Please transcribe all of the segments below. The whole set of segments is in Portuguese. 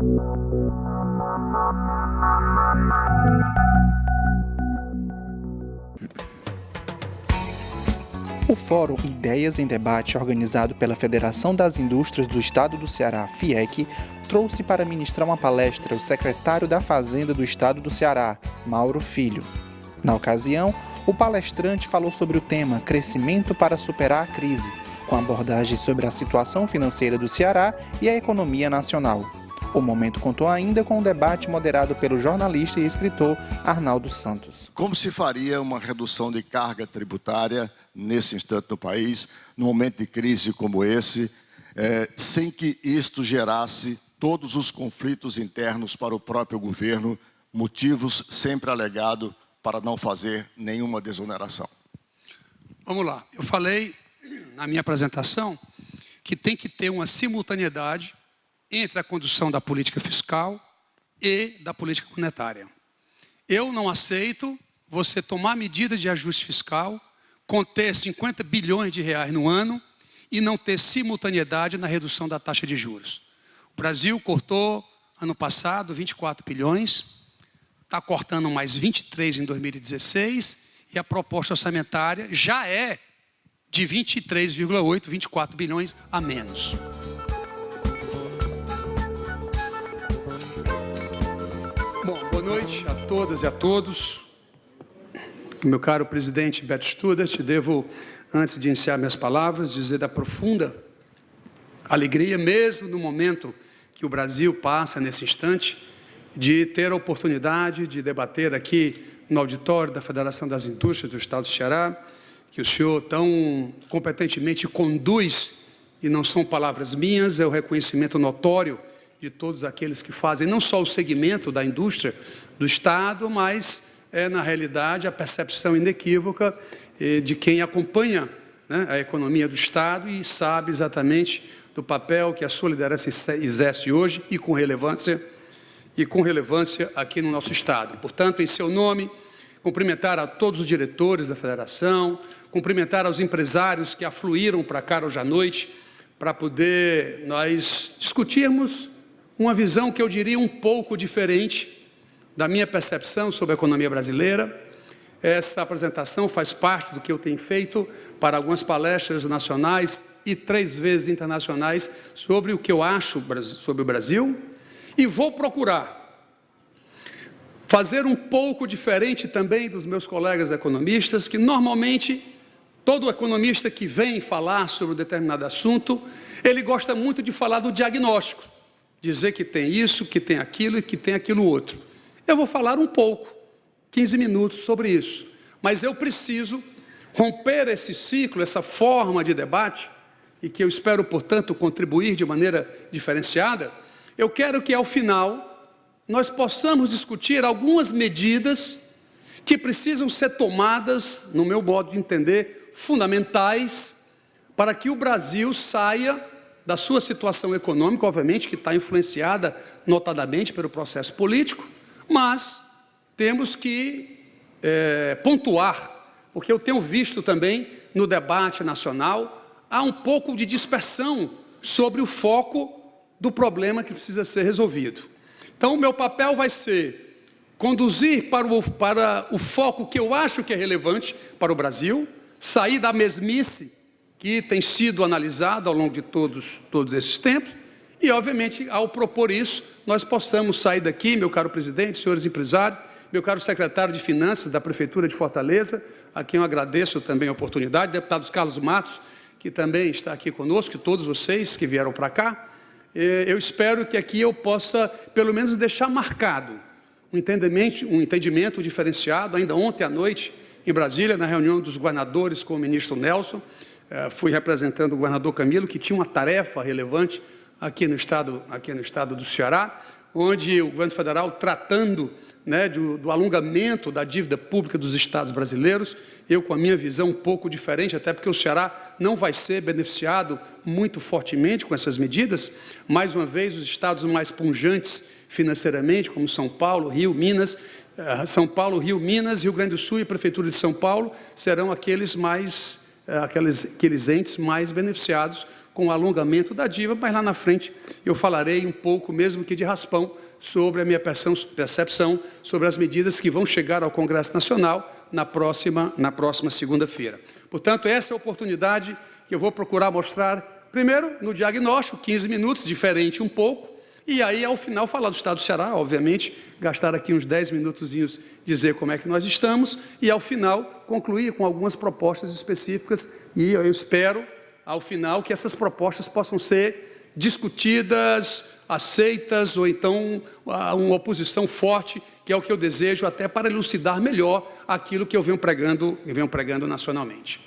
O Fórum Ideias em Debate, organizado pela Federação das Indústrias do Estado do Ceará, FIEC, trouxe para ministrar uma palestra o secretário da Fazenda do Estado do Ceará, Mauro Filho. Na ocasião, o palestrante falou sobre o tema Crescimento para superar a crise, com abordagem sobre a situação financeira do Ceará e a economia nacional. O momento contou ainda com um debate moderado pelo jornalista e escritor Arnaldo Santos. Como se faria uma redução de carga tributária nesse instante no país, num momento de crise como esse, sem que isto gerasse todos os conflitos internos para o próprio governo, motivos sempre alegados para não fazer nenhuma desoneração? Vamos lá, eu falei na minha apresentação que tem que ter uma simultaneidade entre a condução da política fiscal e da política monetária. Eu não aceito você tomar medidas de ajuste fiscal, conter 50 bilhões de reais no ano e não ter simultaneidade na redução da taxa de juros. O Brasil cortou, ano passado, 24 bilhões, está cortando mais 23 em 2016 e a proposta orçamentária já é de 23,8, 24 bilhões a menos. Boa noite a todas e a todos. Meu caro presidente Beto Studart, devo, antes de iniciar minhas palavras, dizer da profunda alegria, mesmo no momento que o Brasil passa nesse instante, de ter a oportunidade de debater aqui no auditório da Federação das Indústrias do Estado do Ceará, que o senhor tão competentemente conduz, e não são palavras minhas, é o reconhecimento notório de todos aqueles que fazem não só o segmento da indústria do Estado, mas na realidade, a percepção inequívoca de quem acompanha, né, a economia do Estado e sabe exatamente do papel que a sua liderança exerce hoje e com relevância aqui no nosso Estado. Portanto, em seu nome, cumprimentar a todos os diretores da Federação, cumprimentar aos empresários que afluíram para cá hoje à noite para poder nós discutirmos uma visão que eu diria um pouco diferente da minha percepção sobre a economia brasileira. Essa apresentação faz parte do que eu tenho feito para algumas palestras nacionais e 3 vezes internacionais sobre o que eu acho sobre o Brasil, e vou procurar fazer um pouco diferente também dos meus colegas economistas, que normalmente todo economista que vem falar sobre um determinado assunto, ele gosta muito de falar do diagnóstico, dizer que tem isso, que tem aquilo e que tem aquilo outro. Eu vou falar um pouco, 15 minutos sobre isso, mas eu preciso romper esse ciclo, essa forma de debate, e que eu espero, portanto, contribuir de maneira diferenciada. Eu quero que, ao final, nós possamos discutir algumas medidas que precisam ser tomadas, no meu modo de entender, fundamentais, para que o Brasil saia da sua situação econômica, obviamente, que está influenciada notadamente pelo processo político, mas temos que pontuar, porque eu tenho visto também no debate nacional, há um pouco de dispersão sobre o foco do problema que precisa ser resolvido. Então, o meu papel vai ser conduzir para o foco que eu acho que é relevante para o Brasil, sair da mesmice que tem sido analisada ao longo de todos esses tempos, e, obviamente, ao propor isso, nós possamos sair daqui, meu caro presidente, senhores empresários, meu caro secretário de Finanças da Prefeitura de Fortaleza, a quem eu agradeço também a oportunidade, deputado Carlos Matos, que também está aqui conosco, e todos vocês que vieram para cá. Eu espero que aqui eu possa, pelo menos, deixar marcado um entendimento diferenciado. Ainda ontem à noite, em Brasília, na reunião dos governadores com o ministro Nelson, fui representando o governador Camilo, que tinha uma tarefa relevante aqui no estado do Ceará, onde o governo federal, tratando, né, do alongamento da dívida pública dos estados brasileiros, eu com a minha visão um pouco diferente, até porque o Ceará não vai ser beneficiado muito fortemente com essas medidas. Mais uma vez, os estados mais pujantes financeiramente, como São Paulo, Rio, Minas, Rio Grande do Sul e a Prefeitura de São Paulo, serão aqueles entes mais beneficiados com o alongamento da dívida, mas lá na frente eu falarei um pouco, mesmo que de raspão, sobre a minha percepção sobre as medidas que vão chegar ao Congresso Nacional na próxima segunda-feira. Portanto, essa é a oportunidade que eu vou procurar mostrar, primeiro, no diagnóstico, 15 minutos, diferente um pouco, e aí, ao final, falar do Estado do Ceará, obviamente, gastar aqui uns 10 minutozinhos, dizer como é que nós estamos, e, ao final, concluir com algumas propostas específicas, e eu espero, ao final, que essas propostas possam ser discutidas, aceitas, ou então uma oposição forte, que é o que eu desejo, até para elucidar melhor aquilo que eu venho pregando nacionalmente.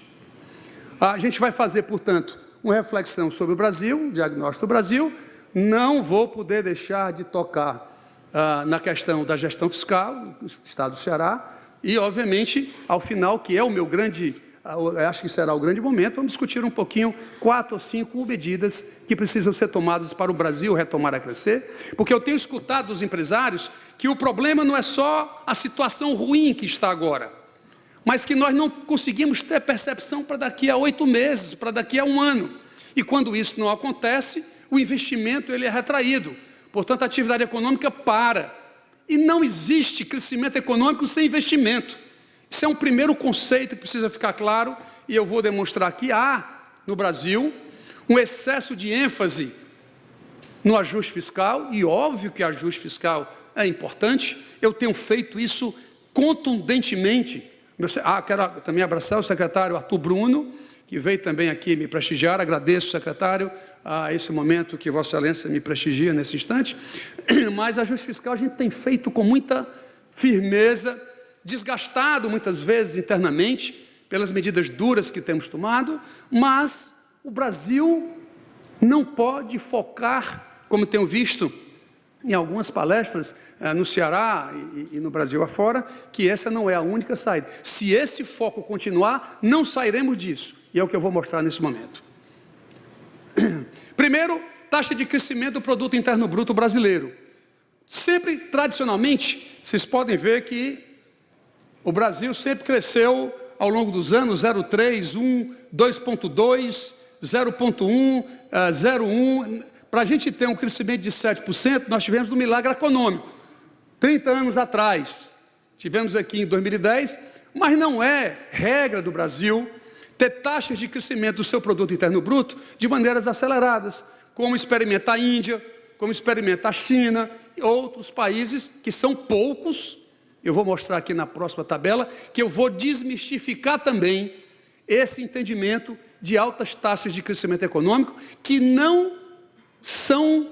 A gente vai fazer, portanto, uma reflexão sobre o Brasil, diagnóstico do Brasil. Não vou poder deixar de tocar na questão da gestão fiscal do Estado do Ceará e, obviamente, ao final, que é o meu grande, acho que será o grande momento, vamos discutir um pouquinho 4 ou 5 medidas que precisam ser tomadas para o Brasil retomar a crescer, porque eu tenho escutado dos empresários que o problema não é só a situação ruim que está agora, mas que nós não conseguimos ter percepção para daqui a 8 meses, para daqui a 1 ano. E quando isso não acontece, o investimento ele é retraído. Portanto, a atividade econômica para. E não existe crescimento econômico sem investimento. Isso é um primeiro conceito que precisa ficar claro, e eu vou demonstrar que há, no Brasil, um excesso de ênfase no ajuste fiscal, e óbvio que ajuste fiscal é importante. Eu tenho feito isso contundentemente. Quero também abraçar o secretário Arthur Bruno, que veio também aqui me prestigiar. Agradeço, secretário, a esse momento que Vossa Excelência me prestigia nesse instante. Mas ajuste fiscal a gente tem feito com muita firmeza, desgastado muitas vezes internamente, pelas medidas duras que temos tomado, mas o Brasil não pode focar, como tenho visto em algumas palestras no Ceará e no Brasil afora, que essa não é a única saída. Se esse foco continuar, não sairemos disso, e é o que eu vou mostrar nesse momento. Primeiro, taxa de crescimento do produto interno bruto brasileiro. Sempre, tradicionalmente, vocês podem ver que o Brasil sempre cresceu ao longo dos anos 0,3, 1, 2,2, 0,1, 0,1. Para a gente ter um crescimento de 7%, nós tivemos um milagre econômico. 30 anos atrás, tivemos aqui em 2010, mas não é regra do Brasil ter taxas de crescimento do seu produto interno bruto de maneiras aceleradas, como experimenta a Índia, como experimenta a China e outros países que são poucos. Eu vou mostrar aqui na próxima tabela, que eu vou desmistificar também esse entendimento de altas taxas de crescimento econômico que não são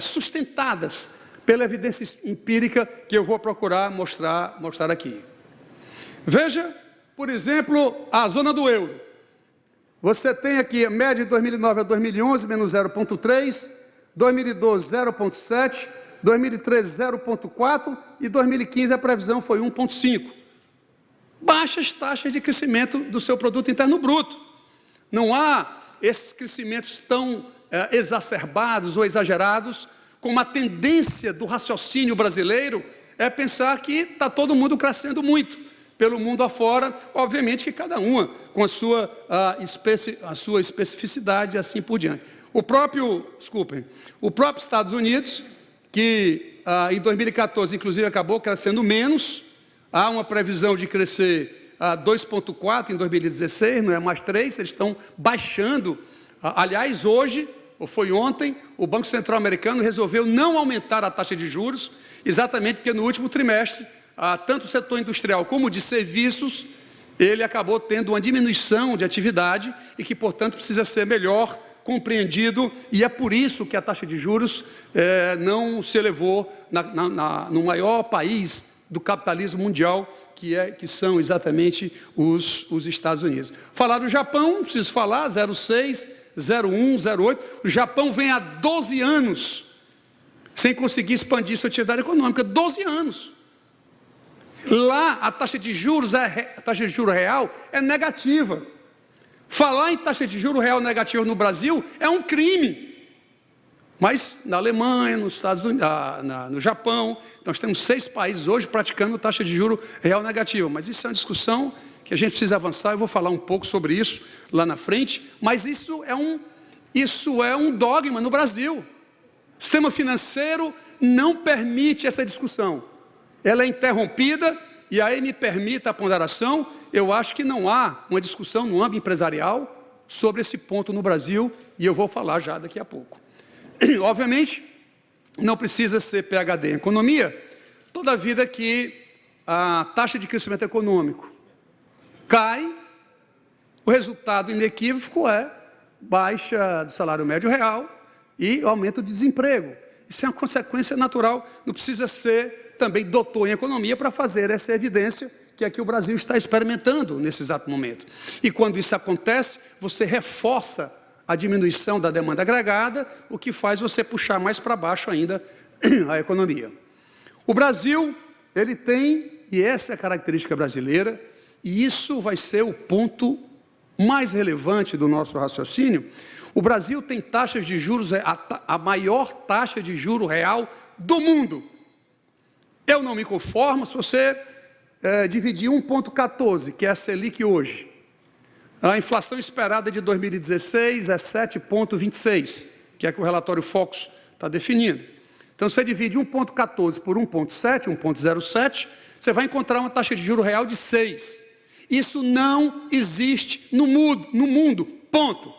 sustentadas pela evidência empírica que eu vou procurar mostrar aqui. Veja, por exemplo, a zona do euro. Você tem aqui a média de 2009 a 2011, menos 0,3, 2012, 0,7, 2013, 0,4 e 2015 a previsão foi 1,5. Baixas taxas de crescimento do seu produto interno bruto. Não há esses crescimentos tão exacerbados ou exagerados, como a tendência do raciocínio brasileiro é pensar que está todo mundo crescendo muito pelo mundo afora, obviamente que cada uma com a sua especificidade e assim por diante. O próprio Estados Unidos, que em 2014, inclusive, acabou crescendo menos, há uma previsão de crescer 2,4 em 2016, não é mais 3, eles estão baixando. Aliás, hoje, ou foi ontem, o Banco Central americano resolveu não aumentar a taxa de juros, exatamente porque no último trimestre, tanto o setor industrial como de serviços, ele acabou tendo uma diminuição de atividade e que, portanto, precisa ser melhor compreendido, e é por isso que a taxa de juros não se elevou no maior país do capitalismo mundial, que são exatamente os Estados Unidos. Falar do Japão, não preciso falar, 0,6, 0,1, 0,8. O Japão vem há 12 anos sem conseguir expandir sua atividade econômica, 12 anos. Lá a taxa de juros real é negativa. Falar em taxa de juros real negativa no Brasil é um crime. Mas na Alemanha, nos Estados Unidos, no Japão, nós temos 6 países hoje praticando taxa de juros real negativa. Mas isso é uma discussão que a gente precisa avançar. Eu vou falar um pouco sobre isso lá na frente. Mas isso Isso é um dogma no Brasil. O sistema financeiro não permite essa discussão. Ela é interrompida, e aí me permita a ponderação, eu acho que não há uma discussão no âmbito empresarial sobre esse ponto no Brasil, e eu vou falar já daqui a pouco. Obviamente, não precisa ser PhD em economia, toda vida que a taxa de crescimento econômico cai, o resultado inequívoco é baixa do salário médio real e aumento do desemprego. Isso é uma consequência natural, não precisa ser também doutor em economia para fazer essa evidência que é que o Brasil está experimentando nesse exato momento. E quando isso acontece, você reforça a diminuição da demanda agregada, o que faz você puxar mais para baixo ainda a economia. O Brasil, ele tem, e essa é a característica brasileira, e isso vai ser o ponto mais relevante do nosso raciocínio, o Brasil tem taxas de juros, a maior taxa de juro real do mundo. Eu não me conformo se você dividir 1,14, que é a Selic hoje. A inflação esperada de 2016 é 7,26, que é que o relatório Focus está definindo. Então, se você divide 1,14 por 1,7, 1,07, você vai encontrar uma taxa de juro real de 6. Isso não existe no mundo, ponto.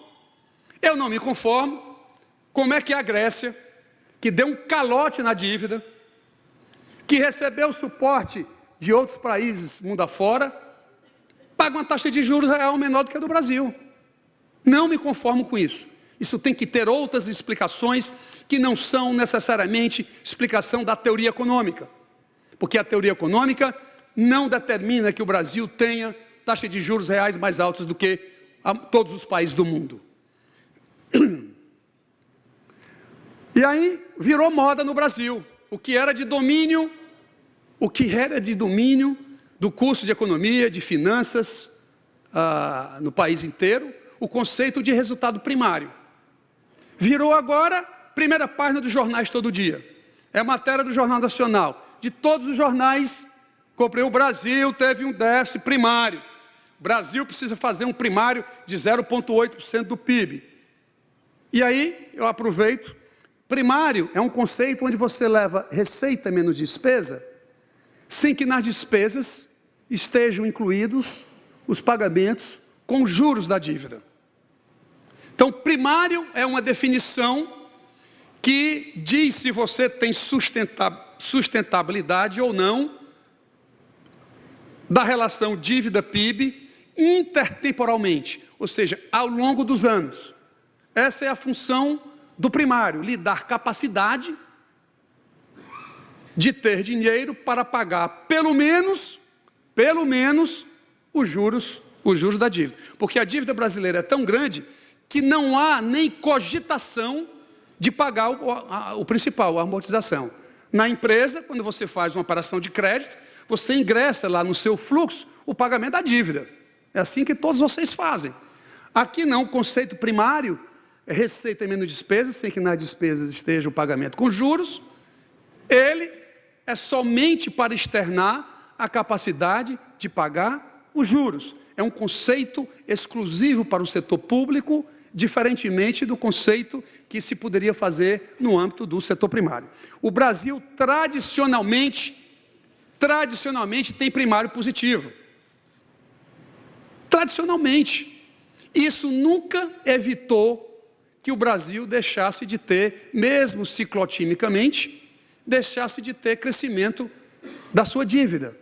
Eu não me conformo. Como é que a Grécia, que deu um calote na dívida, que recebeu suporte de outros países mundo afora, paga uma taxa de juros real menor do que a do Brasil? Não me conformo com isso. Isso tem que ter outras explicações que não são necessariamente explicação da teoria econômica. Porque a teoria econômica não determina que o Brasil tenha taxa de juros reais mais altas do que todos os países do mundo. E aí virou moda no Brasil, o que era de domínio do curso de economia, de finanças, no país inteiro, o conceito de resultado primário. Virou agora primeira página dos jornais todo dia. É matéria do Jornal Nacional. De todos os jornais, comprei o Brasil, teve um déficit primário. O Brasil precisa fazer um primário de 0,8% do PIB. E aí, eu aproveito, primário é um conceito onde você leva receita menos despesa, sem que nas despesas estejam incluídos os pagamentos com juros da dívida. Então, primário é uma definição que diz se você tem sustentabilidade ou não da relação dívida-PIB intertemporalmente, ou seja, ao longo dos anos. Essa é a função do primário, lhe dar capacidade de ter dinheiro para pagar pelo menos os juros da dívida. Porque a dívida brasileira é tão grande que não há nem cogitação de pagar o principal, a amortização. Na empresa, quando você faz uma operação de crédito, você ingressa lá no seu fluxo o pagamento da dívida. É assim que todos vocês fazem. Aqui não, o conceito primário é receita menos despesas, sem que nas despesas esteja o pagamento com juros. Ele é somente para externar a capacidade de pagar os juros. É um conceito exclusivo para o setor público, diferentemente do conceito que se poderia fazer no âmbito do setor primário. O Brasil, tradicionalmente tem primário positivo. Tradicionalmente. Isso nunca evitou que o Brasil deixasse de ter, mesmo ciclotimicamente, deixasse de ter crescimento da sua dívida.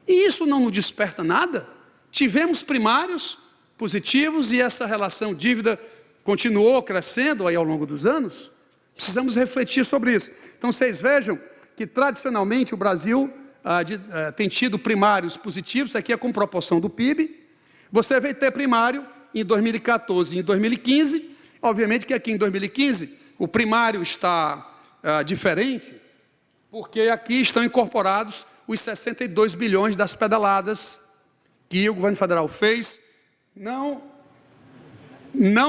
E isso não nos desperta nada. Tivemos primários positivos e essa relação dívida continuou crescendo aí ao longo dos anos. Precisamos refletir sobre isso. Então, vocês vejam que, tradicionalmente, o Brasil tem tido primários positivos, aqui é com proporção do PIB. Você vai ter primário em 2014 e em 2015. Obviamente que aqui em 2015 o primário está diferente, porque aqui estão incorporados os 62 bilhões das pedaladas que o governo federal fez, não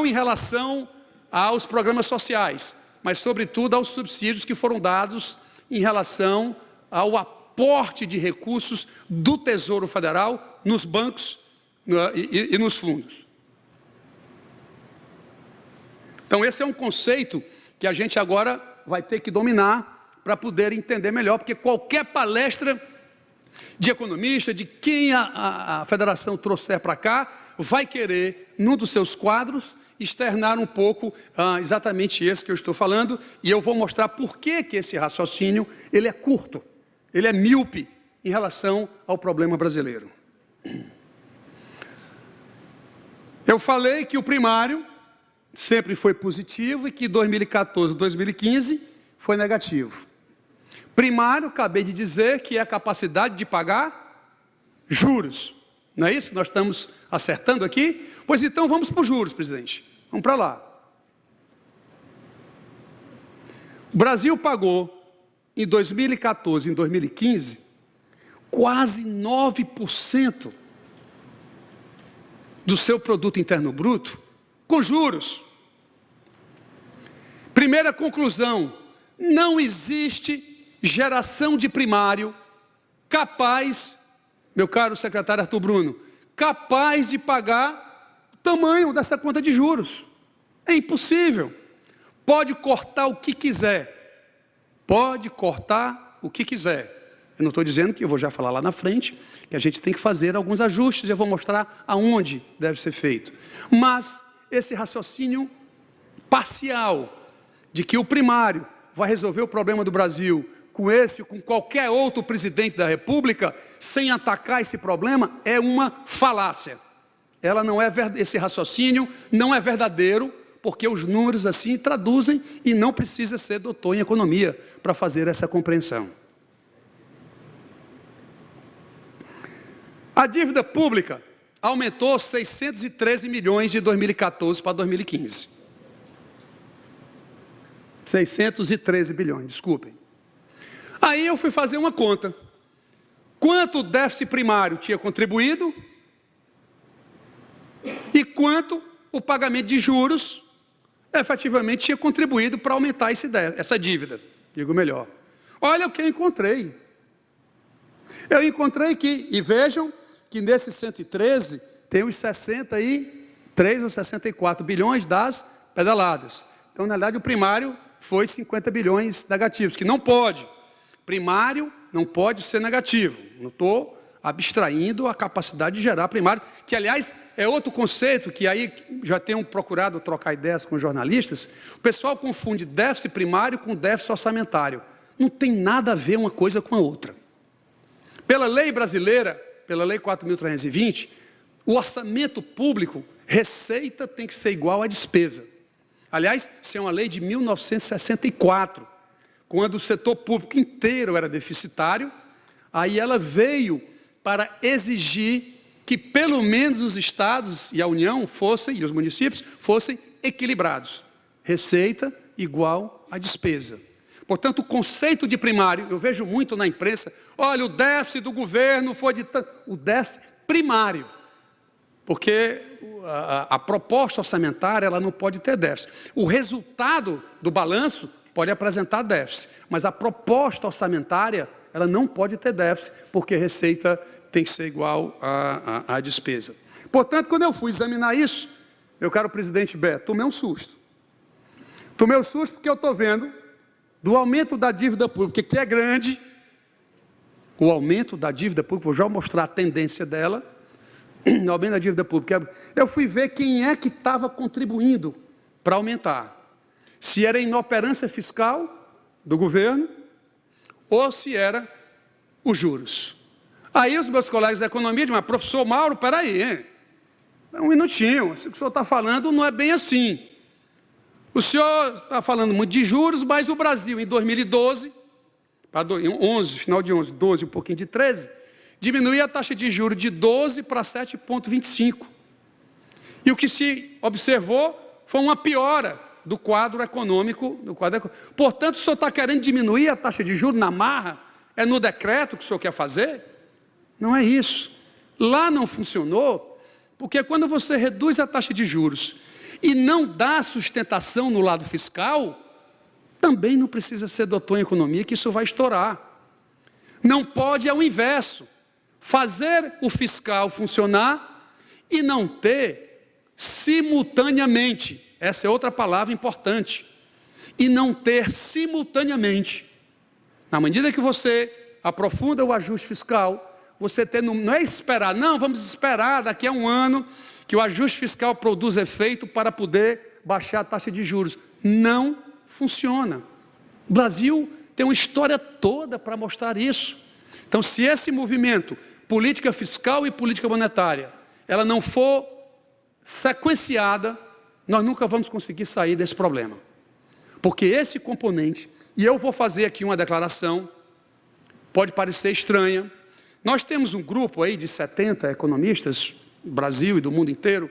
em relação aos programas sociais, mas sobretudo aos subsídios que foram dados em relação ao aporte de recursos do Tesouro Federal nos bancos e nos fundos. Então, esse é um conceito que a gente agora vai ter que dominar para poder entender melhor, porque qualquer palestra de economista, de quem a federação trouxer para cá, vai querer, num dos seus quadros, externar um pouco exatamente esse que eu estou falando, e eu vou mostrar por que esse raciocínio ele é curto, ele é míope em relação ao problema brasileiro. Eu falei que o primário sempre foi positivo e que 2014, 2015 foi negativo. Primário, acabei de dizer que é a capacidade de pagar juros. Não é isso que nós estamos acertando aqui? Pois então vamos para os juros, presidente. Vamos para lá. O Brasil pagou em 2014 e em 2015 quase 9% do seu produto interno bruto com juros. Primeira conclusão, não existe geração de primário capaz, meu caro secretário Arthur Bruno, capaz de pagar o tamanho dessa conta de juros. É impossível. Pode cortar o que quiser. Pode cortar o que quiser. Eu não estou dizendo que eu vou já falar lá na frente, que a gente tem que fazer alguns ajustes, eu vou mostrar aonde deve ser feito. Mas esse raciocínio parcial de que o primário vai resolver o problema do Brasil com esse ou com qualquer outro presidente da República, sem atacar esse problema, é uma falácia. Ela não é esse raciocínio não é verdadeiro, porque os números assim traduzem e não precisa ser doutor em economia para fazer essa compreensão. A dívida pública aumentou 613 milhões de 2014 para 2015. 613 bilhões, desculpem. Aí eu fui fazer uma conta. Quanto o déficit primário tinha contribuído e quanto o pagamento de juros efetivamente tinha contribuído para aumentar essa dívida. Digo melhor. Olha o que eu encontrei. Eu encontrei que, e vejam, que nesses 113 tem os 63 ou 64 bilhões das pedaladas. Então, na verdade, o primário foi 50 bilhões negativos, que não pode. Primário não pode ser negativo. Não estou abstraindo a capacidade de gerar primário, que, aliás, é outro conceito que aí já tenho procurado trocar ideias com jornalistas. O pessoal confunde déficit primário com déficit orçamentário. Não tem nada a ver uma coisa com a outra. Pela lei brasileira, pela lei 4.320, o orçamento público, receita tem que ser igual à despesa. Aliás, isso é uma lei de 1964, quando o setor público inteiro era deficitário, aí ela veio para exigir que pelo menos os estados e a União fossem, e os municípios, fossem equilibrados. Receita igual à despesa. Portanto, o conceito de primário, eu vejo muito na imprensa, olha, o déficit do governo foi de tanto. O déficit primário, porque a proposta orçamentária ela não pode ter déficit. O resultado do balanço pode apresentar déficit, mas a proposta orçamentária ela não pode ter déficit, porque a receita tem que ser igual à despesa. Portanto, quando eu fui examinar isso, meu caro presidente Beto, tomei um susto. Tomei um susto porque eu estou vendo do aumento da dívida pública, que é grande, o aumento da dívida pública, vou já mostrar a tendência dela, o aumento da dívida pública, eu fui ver quem é que estava contribuindo para aumentar. Se era inoperância fiscal do governo, ou se era os juros. Aí os meus colegas da economia dizem, mas professor Mauro, peraí, hein? Um minutinho, isso que o senhor está falando não é bem assim. O senhor está falando muito de juros, mas o Brasil em 2012, final de 11, 12, um pouquinho de 13, diminuiu a taxa de juros de 12 para 7,25. E o que se observou foi uma piora do quadro econômico. Portanto, o senhor está querendo diminuir a taxa de juros na marra? É no decreto que o senhor quer fazer? Não é isso. Lá não funcionou, porque quando você reduz a taxa de juros e não dá sustentação no lado fiscal, também não precisa ser doutor em economia que isso vai estourar. Não pode, é o inverso, fazer o fiscal funcionar e não ter simultaneamente essa é outra palavra importante, e não ter simultaneamente. Na medida que você aprofunda o ajuste fiscal, você não é esperar, não, vamos esperar daqui a um ano que o ajuste fiscal produza efeito para poder baixar a taxa de juros. Não funciona. O Brasil tem uma história toda para mostrar isso. Então, se esse movimento, política fiscal e política monetária, ela não for sequenciada, nós nunca vamos conseguir sair desse problema. Porque esse componente, e eu vou fazer aqui uma declaração, pode parecer estranha, nós temos um grupo aí de 70 economistas, do Brasil e do mundo inteiro,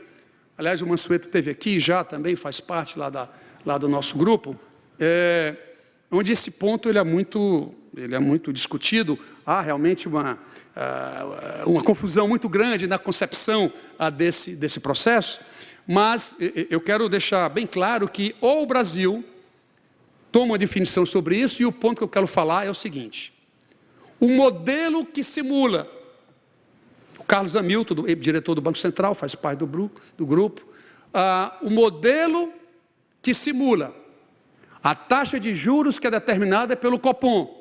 aliás, o Mansueto esteve aqui já, também faz parte lá do nosso grupo, onde esse ponto ele é muito discutido. Há realmente uma confusão muito grande na concepção desse processo, mas eu quero deixar bem claro que ou o Brasil toma uma definição sobre isso, e o ponto que eu quero falar é o seguinte: o modelo que simula, o Carlos Hamilton, diretor do Banco Central, faz parte do grupo, o modelo que simula a taxa de juros que é determinada pelo Copom,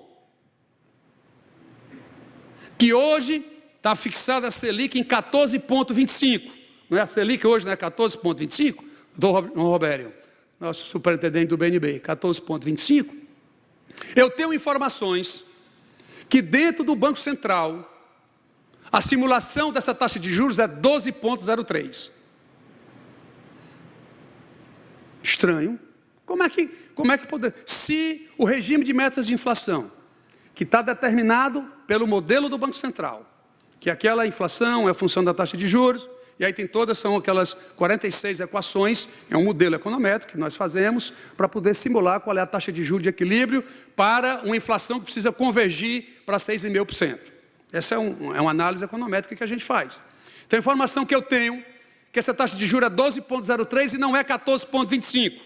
que hoje está fixada a Selic em 14,25. Não é a Selic hoje, não é 14,25? Dom Robério, nosso superintendente do BNB, 14,25. Eu tenho informações que dentro do Banco Central, a simulação dessa taxa de juros é 12,03. Estranho. Como é que pode... Se o regime de metas de inflação, que está determinado pelo modelo do Banco Central, que aquela inflação é a função da taxa de juros, e aí são aquelas 46 equações, é um modelo econométrico que nós fazemos para poder simular qual é a taxa de juros de equilíbrio para uma inflação que precisa convergir para 6,5%. Essa é uma análise econométrica que a gente faz. Então, a informação que eu tenho, que essa taxa de juros é 12,03 e não é 14,25.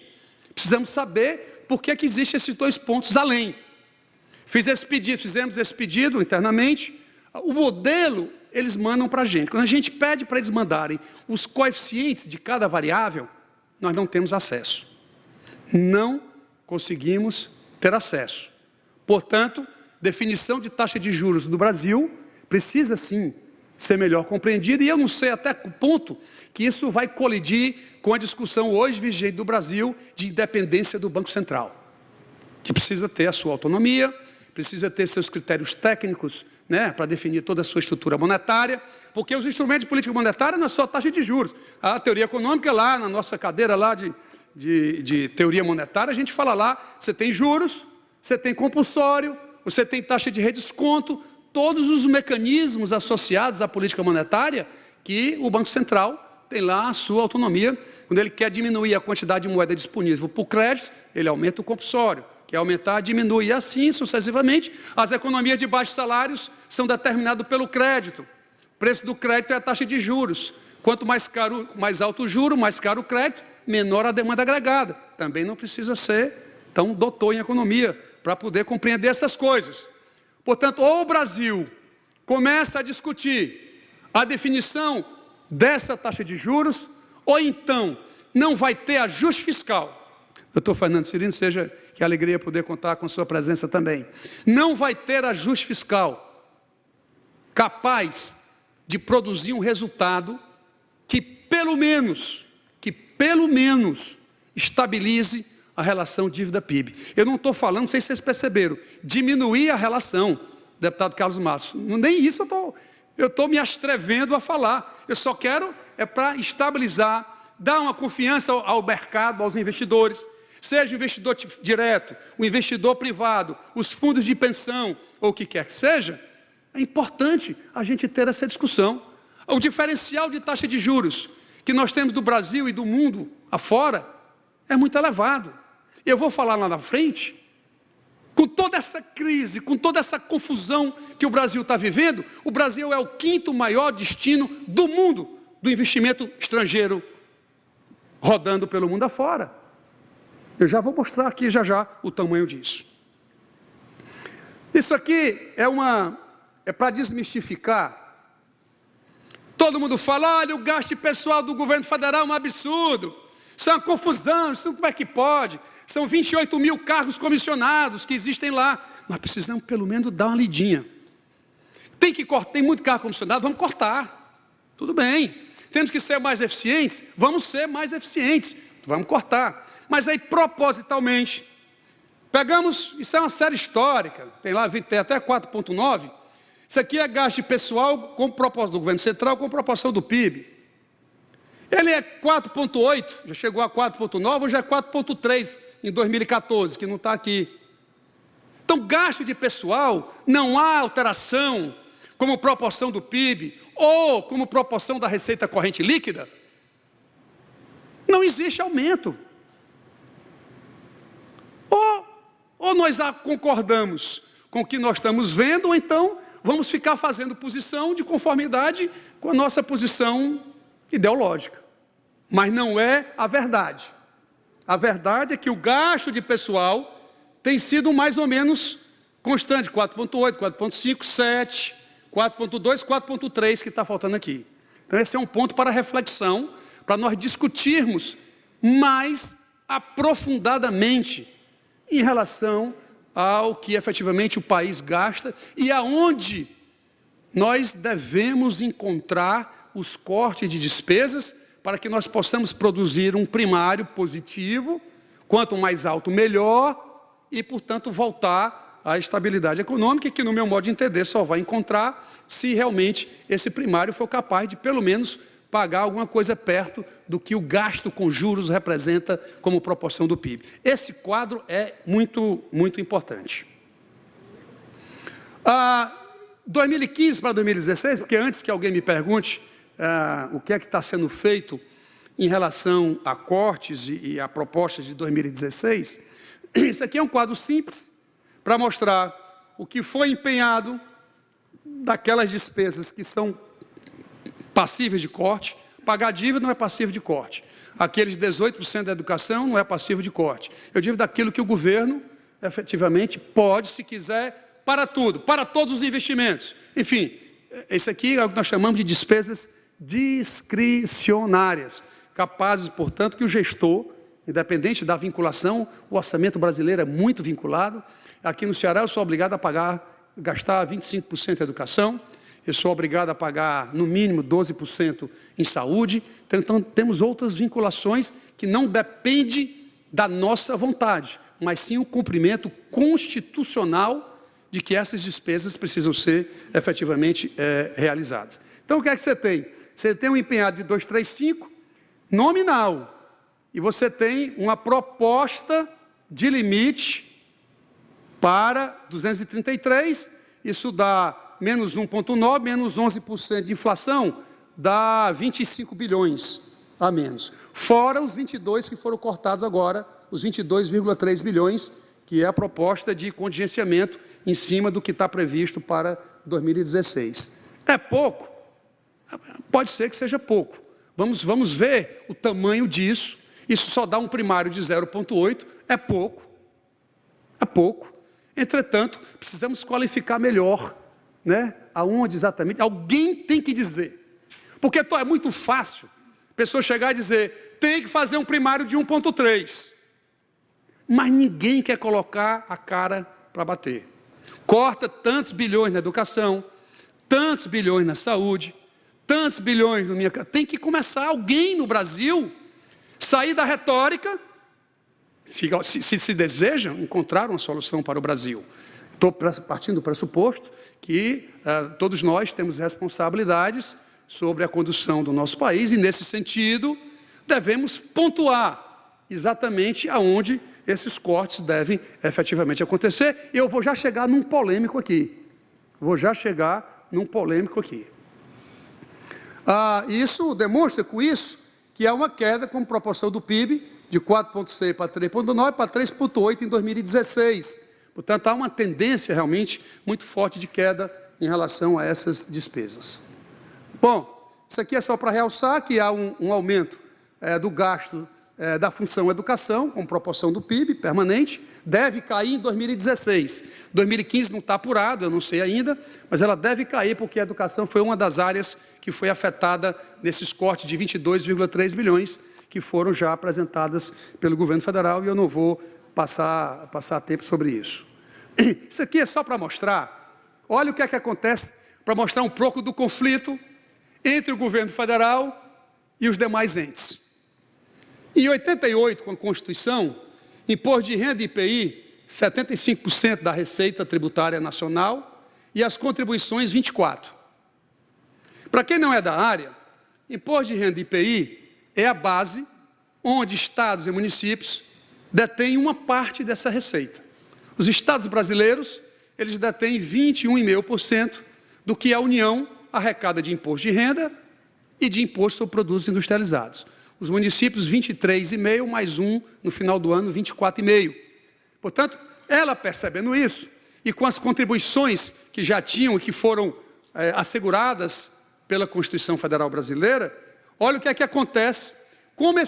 Precisamos saber por que existem esses dois pontos além. Fizemos esse pedido internamente. O modelo, eles mandam para a gente. Quando a gente pede para eles mandarem os coeficientes de cada variável, nós não temos acesso. Não conseguimos ter acesso. Portanto, definição de taxa de juros do Brasil precisa, sim, ser melhor compreendida, e eu não sei até que ponto que isso vai colidir com a discussão hoje vigente do Brasil de independência do Banco Central, que precisa ter a sua autonomia, precisa ter seus critérios técnicos, né, para definir toda a sua estrutura monetária, porque os instrumentos de política monetária não é só a taxa de juros. A teoria econômica lá, na nossa cadeira lá de teoria monetária, a gente fala lá, você tem juros, você tem compulsório, você tem taxa de redesconto, todos os mecanismos associados à política monetária que o Banco Central tem lá a sua autonomia. Quando ele quer diminuir a quantidade de moeda disponível por crédito, ele aumenta o compulsório. Quer aumentar, diminui, e assim sucessivamente. As economias de baixos salários são determinadas pelo crédito. O preço do crédito é a taxa de juros. Quanto mais alto o juro, mais caro o crédito, menor a demanda agregada. Também não precisa ser tão doutor em economia para poder compreender essas coisas. Portanto, ou o Brasil começa a discutir a definição dessa taxa de juros, ou então não vai ter ajuste fiscal. Doutor Fernando Cirino, que alegria poder contar com sua presença também. Não vai ter ajuste fiscal capaz de produzir um resultado que pelo menos estabilize a relação dívida-PIB. Eu não estou falando, não sei se vocês perceberam, diminuir a relação, deputado Carlos Márcio. Nem isso eu estou me atrevendo a falar. Eu só quero para estabilizar, dar uma confiança ao mercado, aos investidores, seja o investidor direto, o investidor privado, os fundos de pensão, ou o que quer que seja. É importante a gente ter essa discussão. O diferencial de taxa de juros que nós temos do Brasil e do mundo afora é muito elevado. Eu vou falar lá na frente, com toda essa crise, com toda essa confusão que o Brasil está vivendo, o Brasil é o 5º maior destino do mundo do investimento estrangeiro rodando pelo mundo afora. Eu já vou mostrar aqui já o tamanho disso. Isso aqui é para desmistificar. Todo mundo fala, olha, o gasto pessoal do governo federal é um absurdo. Isso é uma confusão, isso como é que pode? São 28 mil cargos comissionados que existem lá. Nós precisamos pelo menos dar uma lidinha. Tem muito cargo comissionado, vamos cortar. Tudo bem. Temos que ser mais eficientes, vamos ser mais eficientes. Vamos cortar. Mas aí, propositalmente, pegamos, isso é uma série histórica, tem até 4,9. Isso aqui é gasto de pessoal com proporção do governo central com proporção do PIB. Ele é 4,8, já chegou a 4,9, ou já é 4,3 em 2014, que não está aqui. Então, gasto de pessoal, não há alteração como proporção do PIB ou como proporção da receita corrente líquida. Não existe aumento. Ou nós concordamos com o que nós estamos vendo, ou então vamos ficar fazendo posição de conformidade com a nossa posição ideológica. Mas não é a verdade. A verdade é que o gasto de pessoal tem sido mais ou menos constante, 4,8, 4,5, 7, 4,2, 4,3 que está faltando aqui. Então esse é um ponto para reflexão, para nós discutirmos mais aprofundadamente em relação ao que efetivamente o país gasta e aonde nós devemos encontrar os cortes de despesas para que nós possamos produzir um primário positivo, quanto mais alto melhor, e portanto voltar à estabilidade econômica, que no meu modo de entender só vai encontrar se realmente esse primário for capaz de pelo menos pagar alguma coisa perto do que o gasto com juros representa como proporção do PIB. Esse quadro é muito importante. 2015 para 2016, porque antes que alguém me pergunte o que é que está sendo feito em relação a cortes e a propostas de 2016, isso aqui é um quadro simples para mostrar o que foi empenhado daquelas despesas que são passíveis de corte. Pagar dívida não é passivo de corte. Aqueles 18% da educação não é passivo de corte. Eu digo daquilo que o governo, efetivamente, pode, se quiser, para tudo, para todos os investimentos. Enfim, esse aqui é o que nós chamamos de despesas discricionárias, capazes, portanto, que o gestor, independente da vinculação, o orçamento brasileiro é muito vinculado. Aqui no Ceará eu sou obrigado a gastar 25% em educação, eu sou obrigado a pagar, no mínimo, 12% em saúde. Então, temos outras vinculações que não dependem da nossa vontade, mas sim o cumprimento constitucional de que essas despesas precisam ser efetivamente realizadas. Então, o que é que você tem? Você tem um empenhado de 235, nominal, e você tem uma proposta de limite para 233, isso dá menos 1,9, menos 11% de inflação, dá 25 bilhões a menos. Fora os 22 que foram cortados agora, os 22,3 bilhões, que é a proposta de contingenciamento em cima do que está previsto para 2016. É pouco? Pode ser que seja pouco. Vamos ver o tamanho disso. Isso só dá um primário de 0,8, é pouco. É pouco. Entretanto, precisamos qualificar melhor, né? Aonde exatamente? Alguém tem que dizer. Porque é muito fácil a pessoa chegar e dizer, tem que fazer um primário de 1,3. Mas ninguém quer colocar a cara para bater. Corta tantos bilhões na educação, tantos bilhões na saúde, tantos bilhões no minha... Tem que começar alguém no Brasil sair da retórica, se desejam encontrar uma solução para o Brasil. Estou partindo do pressuposto que todos nós temos responsabilidades sobre a condução do nosso país e, nesse sentido, devemos pontuar exatamente aonde esses cortes devem efetivamente acontecer. Eu vou já chegar num polêmico aqui. Isso demonstra com isso que há uma queda como proporção do PIB de 4,6 para 3,9 para 3,8 em 2016. Portanto, há uma tendência realmente muito forte de queda em relação a essas despesas. Bom, isso aqui é só para realçar que há um aumento do gasto da função educação, com proporção do PIB permanente, deve cair em 2016. 2015 não está apurado, eu não sei ainda, mas ela deve cair porque a educação foi uma das áreas que foi afetada nesses cortes de 22,3 bilhões, que foram já apresentadas pelo governo federal, e eu não vou passar tempo sobre isso. Isso aqui é só para mostrar, olha o que é que acontece, para mostrar um pouco do conflito entre o governo federal e os demais entes. Em 88, com a Constituição, imposto de renda e IPI, 75% da receita tributária nacional e as contribuições 24%. Para quem não é da área, imposto de renda e IPI é a base onde estados e municípios detêm uma parte dessa receita. Os estados brasileiros, eles detêm 21,5% do que a União arrecada de imposto de renda e de imposto sobre produtos industrializados. Os municípios, 23,5%, mais um, no final do ano, 24,5%. Portanto, ela percebendo isso, e com as contribuições que já tinham e que foram asseguradas pela Constituição Federal Brasileira, olha o que é que acontece, como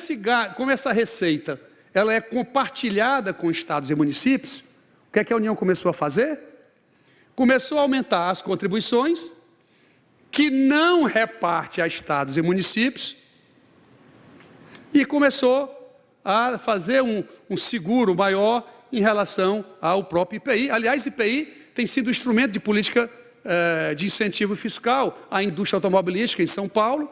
essa receita ela é compartilhada com estados e municípios, o que é que a União começou a fazer? Começou a aumentar as contribuições, que não reparte a estados e municípios, e começou a fazer um seguro maior em relação ao próprio IPI. Aliás, IPI tem sido instrumento de política de incentivo fiscal à indústria automobilística em São Paulo.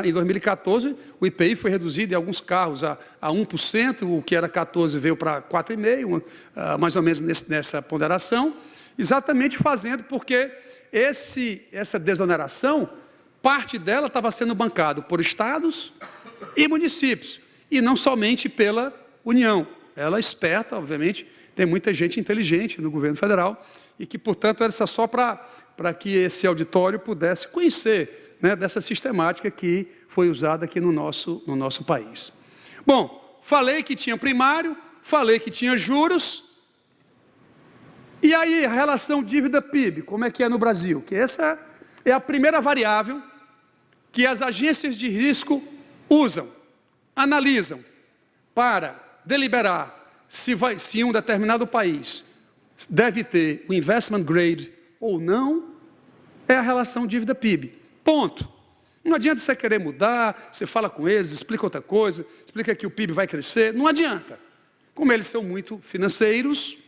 Em 2014, o IPI foi reduzido em alguns carros a 1%, o que era 14% veio para 4,5%, mais ou menos nessa ponderação, exatamente fazendo porque essa desoneração, parte dela estava sendo bancada por estados e municípios, e não somente pela União. Ela é esperta, obviamente, tem muita gente inteligente no governo federal, e que, portanto, era só para que esse auditório pudesse conhecer, né, dessa sistemática que foi usada aqui no nosso país. Bom, falei que tinha primário, falei que tinha juros, e aí a relação dívida-PIB, como é que é no Brasil? Que essa é a primeira variável que as agências de risco usam, analisam, para deliberar se um determinado país deve ter o investment grade ou não, é a relação dívida-PIB. Ponto. Não adianta você querer mudar, você fala com eles, explica outra coisa, explica que o PIB vai crescer, não adianta. Como eles são muito financeiros,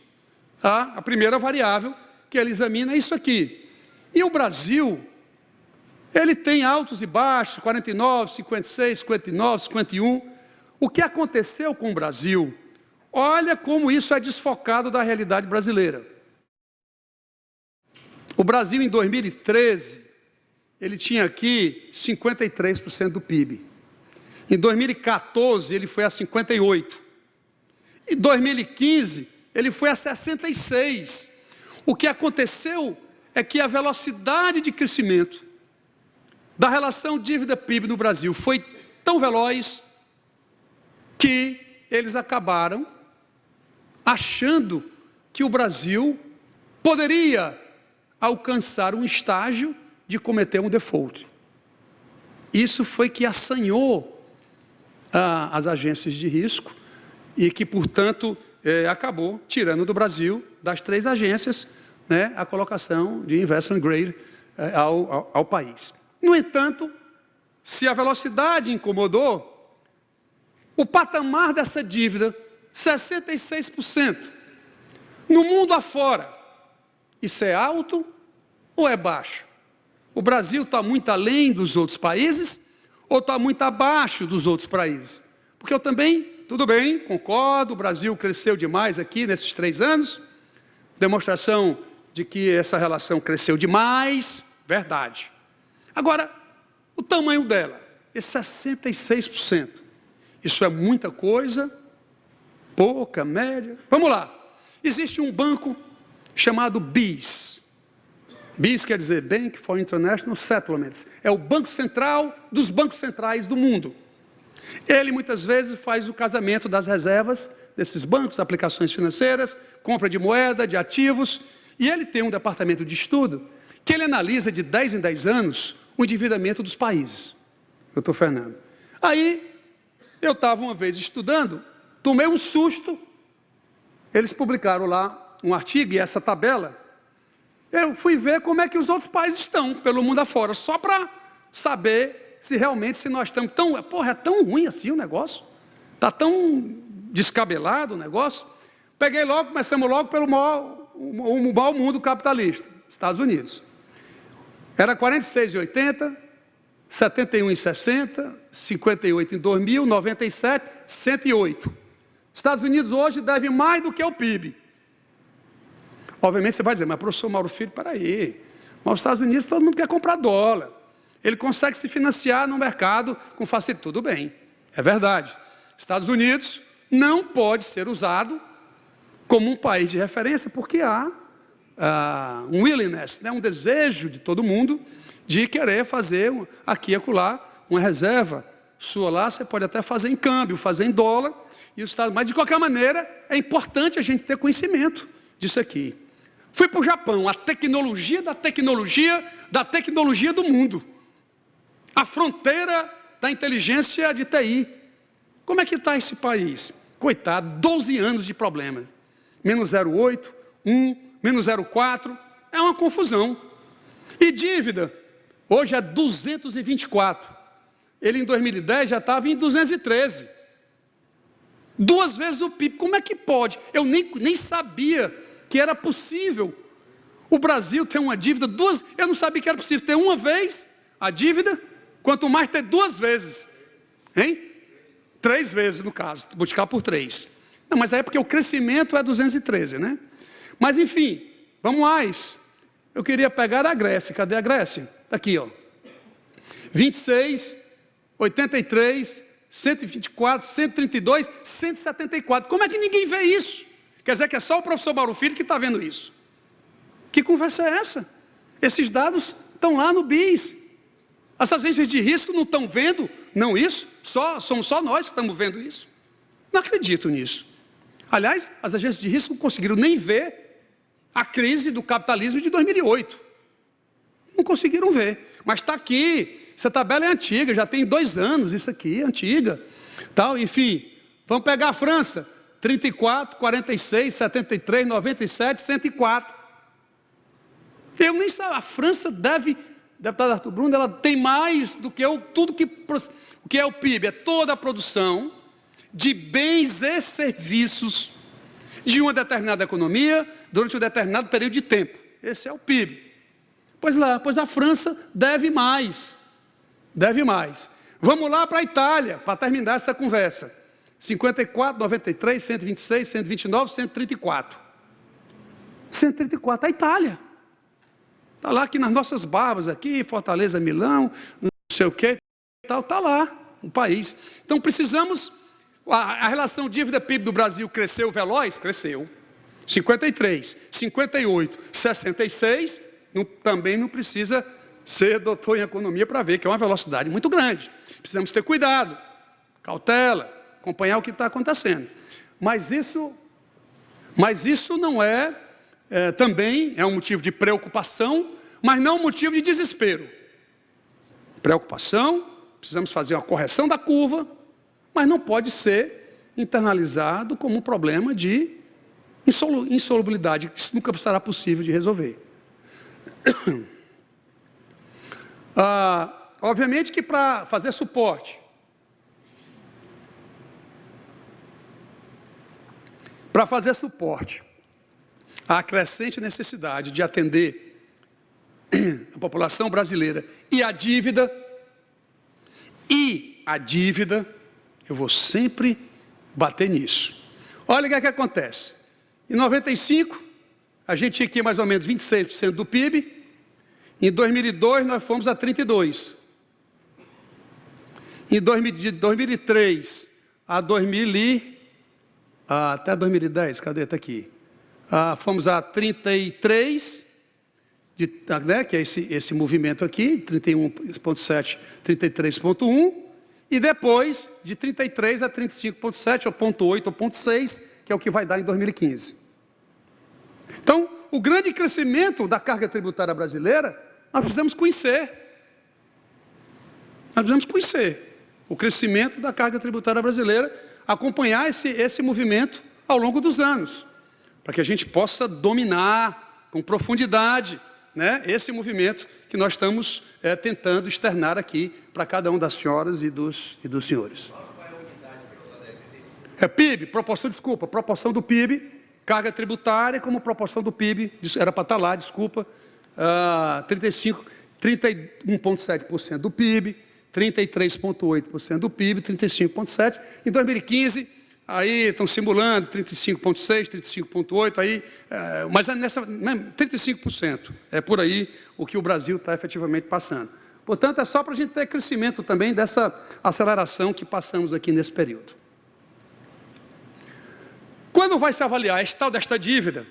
a primeira variável que ele examina é isso aqui. E o Brasil, ele tem altos e baixos, 49, 56, 59, 51. O que aconteceu com o Brasil? Olha como isso é desfocado da realidade brasileira. O Brasil, em 2013, ele tinha aqui 53% do PIB. Em 2014, ele foi a 58%. Em 2015, ele foi a 66%. O que aconteceu é que a velocidade de crescimento da relação dívida-PIB no Brasil foi tão veloz que eles acabaram achando que o Brasil poderia alcançar um estágio de cometer um default. Isso foi que assanhou as agências de risco e que, portanto, acabou tirando do Brasil, das 3 agências, né, a colocação de investment grade ao país. No entanto, se a velocidade incomodou, o patamar dessa dívida, 66%. No mundo afora, isso é alto ou é baixo? O Brasil está muito além dos outros países ou está muito abaixo dos outros países? Porque eu também, tudo bem, concordo, o Brasil cresceu demais aqui nesses 3 anos, demonstração de que essa relação cresceu demais, verdade. Agora, o tamanho dela, é 66%. Isso é muita coisa, pouca, média. Vamos lá. Existe um banco chamado BIS. BIS quer dizer Bank for International Settlements. É o banco central dos bancos centrais do mundo. Ele muitas vezes faz o casamento das reservas desses bancos, aplicações financeiras, compra de moeda, de ativos, e ele tem um departamento de estudo que ele analisa de 10 em 10 anos o endividamento dos países. Doutor Fernando. Aí, eu estava uma vez estudando, tomei um susto, eles publicaram lá um artigo e essa tabela, eu fui ver como é que os outros países estão pelo mundo afora, só para saber se realmente, se nós estamos tão... Porra, é tão ruim assim o negócio. Está tão descabelado o negócio. Começamos logo pelo maior mundo capitalista, Estados Unidos. Era 46,80, 71,60, 58 em 2000, 97, 108. Estados Unidos hoje deve mais do que o PIB. Obviamente você vai dizer, mas professor Mauro Filho, peraí. Mas os Estados Unidos todo mundo quer comprar dólar. Ele consegue se financiar no mercado com facilidade. Tudo bem, é verdade. Estados Unidos não pode ser usado como um país de referência, porque há um willingness, né, um desejo de todo mundo de querer fazer aqui e acolá uma reserva sua lá, você pode até fazer em câmbio, fazer em dólar, mas de qualquer maneira é importante a gente ter conhecimento disso aqui. Fui para o Japão, a tecnologia da tecnologia do mundo, a fronteira da inteligência de TI. Como é que está esse país? Coitado, 12 anos de problema. Menos 0,8, 1, menos 0,4, é uma confusão. E dívida, hoje é 224. Ele em 2010 já estava em 213. 2 vezes o PIB, como é que pode? Eu nem sabia que era possível o Brasil ter uma dívida eu não sabia que era possível ter uma vez a dívida, quanto mais ter 2 vezes, hein? 3 vezes no caso, multiplicar por 3. Não, mas aí é porque o crescimento é 213, né? Mas enfim, vamos mais. Eu queria pegar a Grécia, cadê a Grécia? Está aqui, ó. 26, 83, 124, 132, 174. Como é que ninguém vê isso? Quer dizer que é só o professor Mauro Filho que está vendo isso. Que conversa é essa? Esses dados estão lá no BIS. As agências de risco não estão vendo, não isso? Somos só nós que estamos vendo isso. Não acredito nisso. Aliás, as agências de risco não conseguiram nem ver a crise do capitalismo de 2008. Não conseguiram ver. Mas está aqui. Essa tabela é antiga, já tem 2 anos isso aqui, é antiga. Tal, enfim, vamos pegar a França. 34, 46, 73, 97, 104. Eu nem sei, a França deputado Arthur Bruno, ela tem mais do que tudo o que é o PIB, é toda a produção de bens e serviços de uma determinada economia durante um determinado período de tempo. Esse é o PIB. Pois a França deve mais. Deve mais. Vamos lá para a Itália, para terminar essa conversa. 54, 93, 126, 129, 134. 134, a Itália. Está lá aqui nas nossas barbas, aqui, Fortaleza, Milão, não sei o quê, está lá, o país. Então precisamos, a relação dívida-PIB do Brasil cresceu veloz? Cresceu. 53, 58, 66, também não precisa ser doutor em economia para ver que é uma velocidade muito grande. Precisamos ter cuidado, cautela, acompanhar o que está acontecendo. Mas isso não também é um motivo de preocupação, mas não um motivo de desespero. Preocupação, precisamos fazer uma correção da curva, mas não pode ser internalizado como um problema de insolubilidade, que isso nunca será possível de resolver. Obviamente que para fazer suporte, à crescente necessidade de atender a população brasileira e a dívida, eu vou sempre bater nisso. Olha o que acontece. Em 95, a gente tinha aqui mais ou menos 26% do PIB. Em 2002, nós fomos a 32%. De 2003 a 2000 até 2010, cadê? Está aqui. Fomos a 33, né, que é esse movimento aqui, 31,7, 33,1, e depois de 33 a 35,7, ou 0,8, ou 0,6, que é o que vai dar em 2015. Então, o grande crescimento da carga tributária brasileira, nós precisamos conhecer. Nós precisamos conhecer o crescimento da carga tributária brasileira, acompanhar esse movimento ao longo dos anos, para que a gente possa dominar com profundidade né, esse movimento que nós estamos tentando externar aqui para cada uma das senhoras e dos senhores. PIB, proporção do PIB, carga tributária como proporção do PIB, era para estar lá, 31,7% do PIB, 33,8% do PIB, 35,7%. Em 2015, aí estão simulando 35,6%, 35,8%, aí, mas é 35%. É por aí o que o Brasil está efetivamente passando. Portanto, é só para a gente ter crescimento também dessa aceleração que passamos aqui nesse período. Quando vai se avaliar esse tal desta dívida,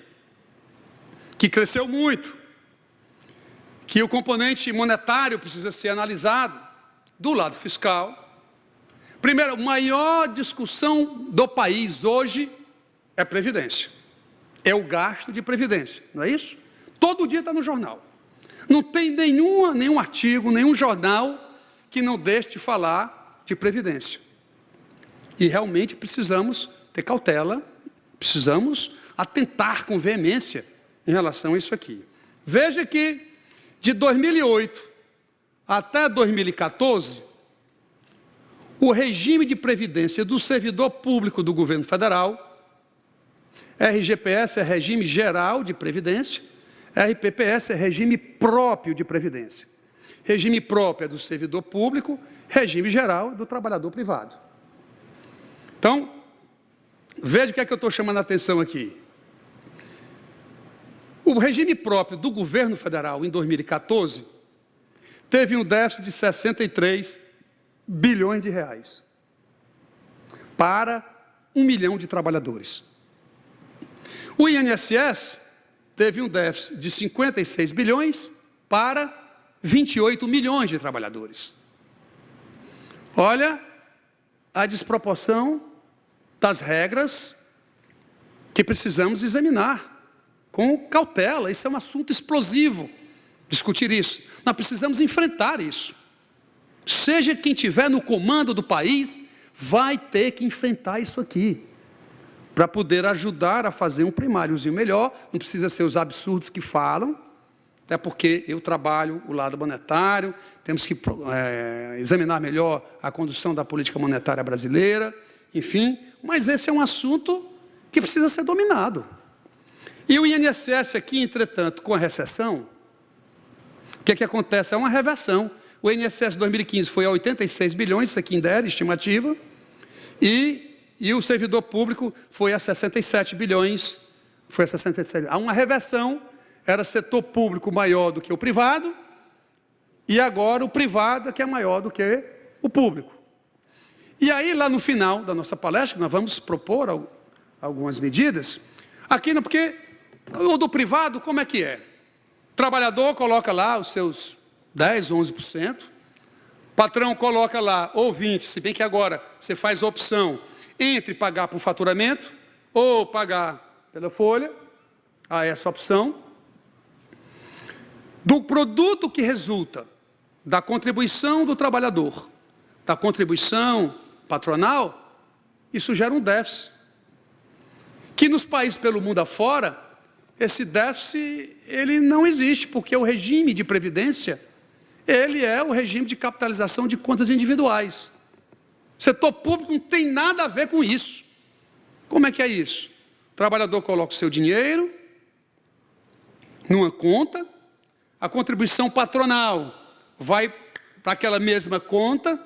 que cresceu muito, que o componente monetário precisa ser analisado do lado fiscal, primeiro, a maior discussão do país hoje é previdência. É o gasto de previdência, não é isso? Todo dia está no jornal. Não tem nenhum artigo, nenhum jornal que não deixe de falar de previdência. E realmente precisamos ter cautela, precisamos atentar com veemência em relação a isso aqui. Veja que de 2008 até 2014, o regime de previdência do servidor público do governo federal, RGPS é regime geral de previdência, RPPS é regime próprio de previdência. Regime próprio é do servidor público, regime geral é do trabalhador privado. Então, veja o que é que eu estou chamando a atenção aqui. O regime próprio do governo federal, em 2014, teve um déficit de 63 bilhões de reais para 1 milhão de trabalhadores. O INSS teve um déficit de 56 bilhões para 28 milhões de trabalhadores. Olha a desproporção das regras que precisamos examinar com cautela. Isso é um assunto explosivo, discutir isso. Nós precisamos enfrentar isso. Seja quem estiver no comando do país, vai ter que enfrentar isso aqui, para poder ajudar a fazer um primáriozinho melhor. Não precisa ser os absurdos que falam, até porque eu trabalho o lado monetário, temos que examinar melhor a condução da política monetária brasileira, enfim, mas esse é um assunto que precisa ser dominado. E o INSS aqui, entretanto, com a recessão, o que acontece? É uma reversão. O INSS 2015 foi a 86 bilhões, isso aqui ainda era estimativa, e o servidor público foi a 67 bilhões, foi a 67. Há uma reversão, era setor público maior do que o privado, e agora o privado é que é maior do que o público. E aí, lá no final da nossa palestra, nós vamos propor algumas medidas, aqui, porque o do privado, como é que é? O trabalhador coloca lá os seus 10%, 11%, patrão coloca lá, ou 20%, se bem que agora você faz a opção entre pagar por faturamento ou pagar pela folha, há essa opção. Do produto que resulta da contribuição do trabalhador, da contribuição patronal, isso gera um déficit. Que nos países pelo mundo afora, esse déficit ele não existe, porque o regime de previdência, ele é o regime de capitalização de contas individuais. O setor público não tem nada a ver com isso. Como é que é isso? O trabalhador coloca o seu dinheiro numa conta, a contribuição patronal vai para aquela mesma conta,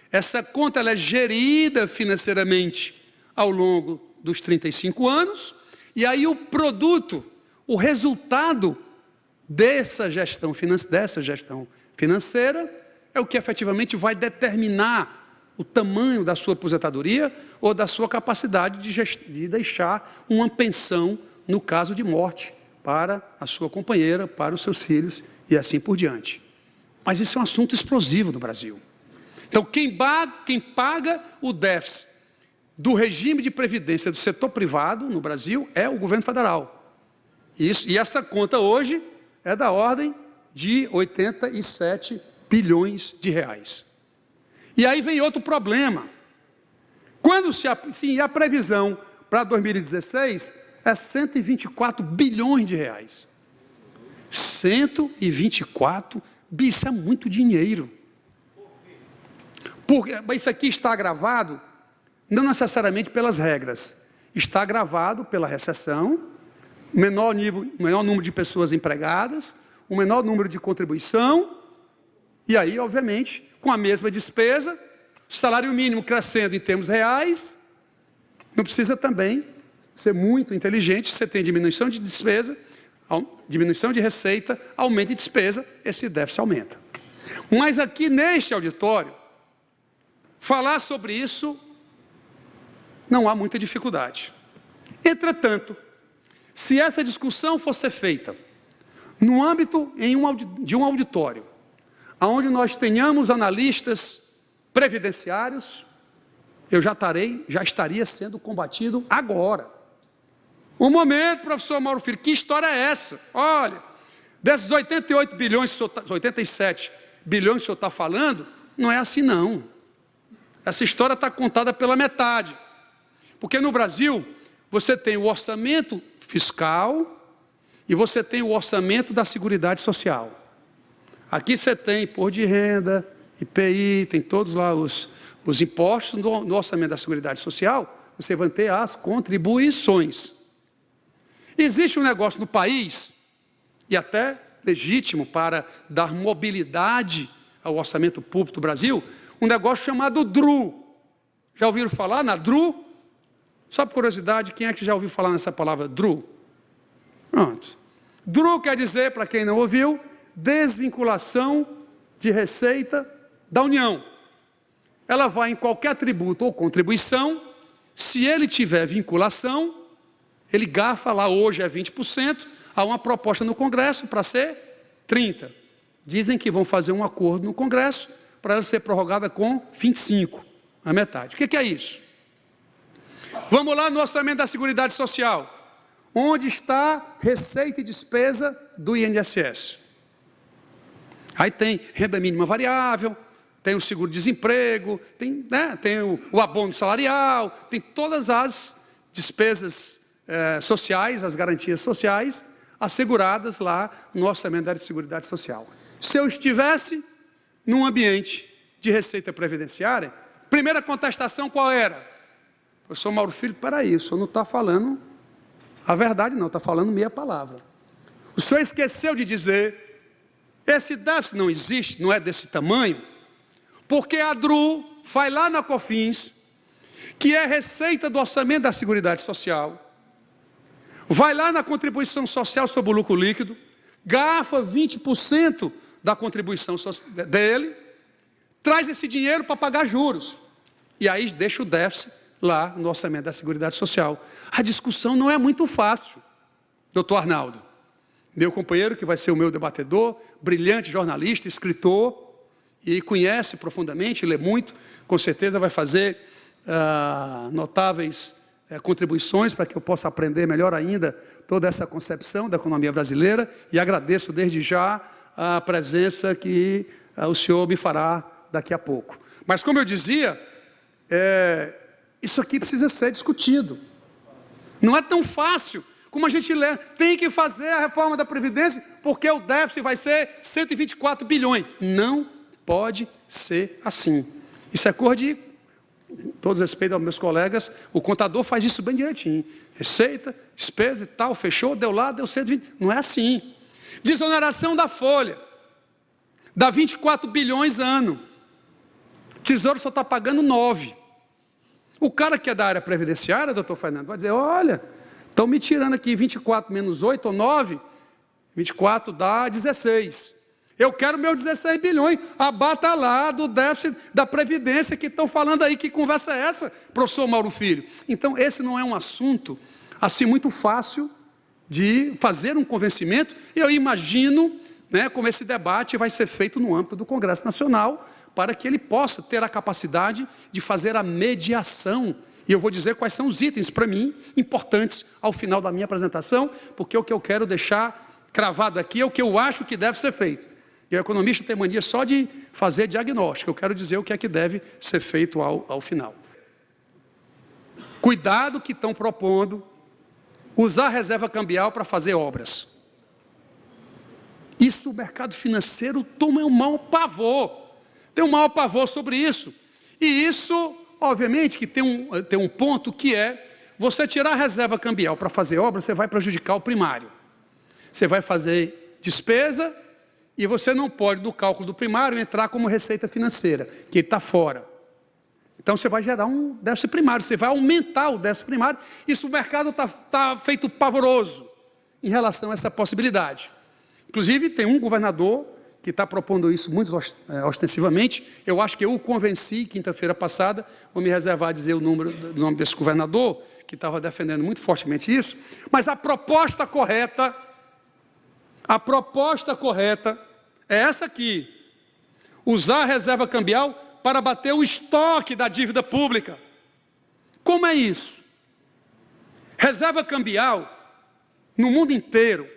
essa conta ela é gerida financeiramente ao longo dos 35 anos, e aí o produto, o resultado dessa gestão financeira é o que efetivamente vai determinar o tamanho da sua aposentadoria ou da sua capacidade de deixar uma pensão no caso de morte para a sua companheira, para os seus filhos e assim por diante. Mas isso é um assunto explosivo no Brasil. Então, quem paga o déficit do regime de previdência do setor privado no Brasil é o governo federal. E essa conta hoje é da ordem de 87 bilhões de reais. E aí vem outro problema. Quando a previsão para 2016 é 124 bilhões de reais. 124 bi, isso é muito dinheiro. Mas isso aqui está agravado, não necessariamente pelas regras, está agravado pela recessão, menor número de pessoas empregadas, o menor número de contribuição, e aí, obviamente, com a mesma despesa, salário mínimo crescendo em termos reais, não precisa também ser muito inteligente, você tem diminuição de despesa, diminuição de receita, aumento de despesa, esse déficit aumenta. Mas aqui neste auditório, falar sobre isso não há muita dificuldade. Entretanto, se essa discussão fosse feita no âmbito de um auditório, onde nós tenhamos analistas previdenciários, eu já estaria sendo combatido agora. Um momento, professor Mauro Filho, que história é essa? Olha, desses 88 bilhões, 87 bilhões que o senhor está falando, não é assim não. Essa história está contada pela metade. Porque no Brasil, você tem o orçamento fiscal e você tem o orçamento da Seguridade Social. Aqui você tem imposto de renda, IPI, tem todos lá os impostos no orçamento da Seguridade Social, você vai ter as contribuições. Existe um negócio no país, e até legítimo para dar mobilidade ao orçamento público do Brasil, um negócio chamado DRU. Já ouviram falar na DRU? Só por curiosidade, quem é que já ouviu falar nessa palavra DRU? Pronto. DRU quer dizer, para quem não ouviu, desvinculação de receita da União. Ela vai em qualquer tributo ou contribuição, se ele tiver vinculação, ele garfa lá, hoje é 20%, há uma proposta no Congresso para ser 30%. Dizem que vão fazer um acordo no Congresso para ela ser prorrogada com 25%, a metade. O que é isso? Vamos lá no orçamento da Seguridade Social. Onde está receita e despesa do INSS? Aí tem renda mínima variável, tem o seguro-desemprego, tem o abono salarial, tem todas as despesas sociais, as garantias sociais, asseguradas lá no orçamento da Seguridade Social. Se eu estivesse num ambiente de receita previdenciária, primeira contestação qual era? Professor Mauro Filho, peraí, o senhor não está falando a verdade não, está falando meia palavra. O senhor esqueceu de dizer, esse déficit não existe, não é desse tamanho, porque a DRU vai lá na COFINS, que é receita do orçamento da Seguridade Social, vai lá na contribuição social sobre o lucro líquido, garfa 20% da contribuição dele, traz esse dinheiro para pagar juros, e aí deixa o déficit lá no orçamento da Seguridade Social. A discussão não é muito fácil, doutor Arnaldo, meu companheiro que vai ser o meu debatedor, brilhante jornalista, escritor, e conhece profundamente, lê muito, com certeza vai fazer notáveis contribuições para que eu possa aprender melhor ainda toda essa concepção da economia brasileira, e agradeço desde já a presença que o senhor me fará daqui a pouco. Mas como eu dizia, isso aqui precisa ser discutido. Não é tão fácil como a gente lê, tem que fazer a reforma da Previdência, porque o déficit vai ser 124 bilhões. Não pode ser assim. Isso é cor de... Todos respeito aos meus colegas, o contador faz isso bem direitinho. Receita, despesa e tal, fechou, deu lá, deu 120. Não é assim. Desoneração da folha. Dá 24 bilhões ano. O Tesouro só está pagando 9. O cara que é da área previdenciária, doutor Fernando, vai dizer, olha, estão me tirando aqui 24 menos 8 ou 9, 24 dá 16. Eu quero meus 16 bilhões, abata lá do déficit da Previdência que estão falando aí, que conversa é essa, professor Mauro Filho? Então, esse não é um assunto, assim, muito fácil de fazer um convencimento. Eu imagino, como esse debate vai ser feito no âmbito do Congresso Nacional, para que ele possa ter a capacidade de fazer a mediação. E eu vou dizer quais são os itens, para mim, importantes ao final da minha apresentação, porque o que eu quero deixar cravado aqui é o que eu acho que deve ser feito. E o economista tem mania só de fazer diagnóstico. Eu quero dizer o que é que deve ser feito ao final. Cuidado que estão propondo usar a reserva cambial para fazer obras. Isso o mercado financeiro toma um maior pavor. Tem um maior pavor sobre isso. E isso, obviamente, que tem um ponto que é, você tirar a reserva cambial para fazer obra, você vai prejudicar o primário. Você vai fazer despesa e você não pode, do cálculo do primário, entrar como receita financeira, que ele está fora. Então, você vai gerar um déficit primário, você vai aumentar o déficit primário. Isso o mercado está feito pavoroso em relação a essa possibilidade. Inclusive, tem um governador que está propondo isso muito ostensivamente. Eu acho que eu o convenci, quinta-feira passada, vou me reservar a dizer o nome desse governador, que estava defendendo muito fortemente isso. Mas a proposta correta é essa aqui: usar a reserva cambial para bater o estoque da dívida pública. Como é isso? Reserva cambial, no mundo inteiro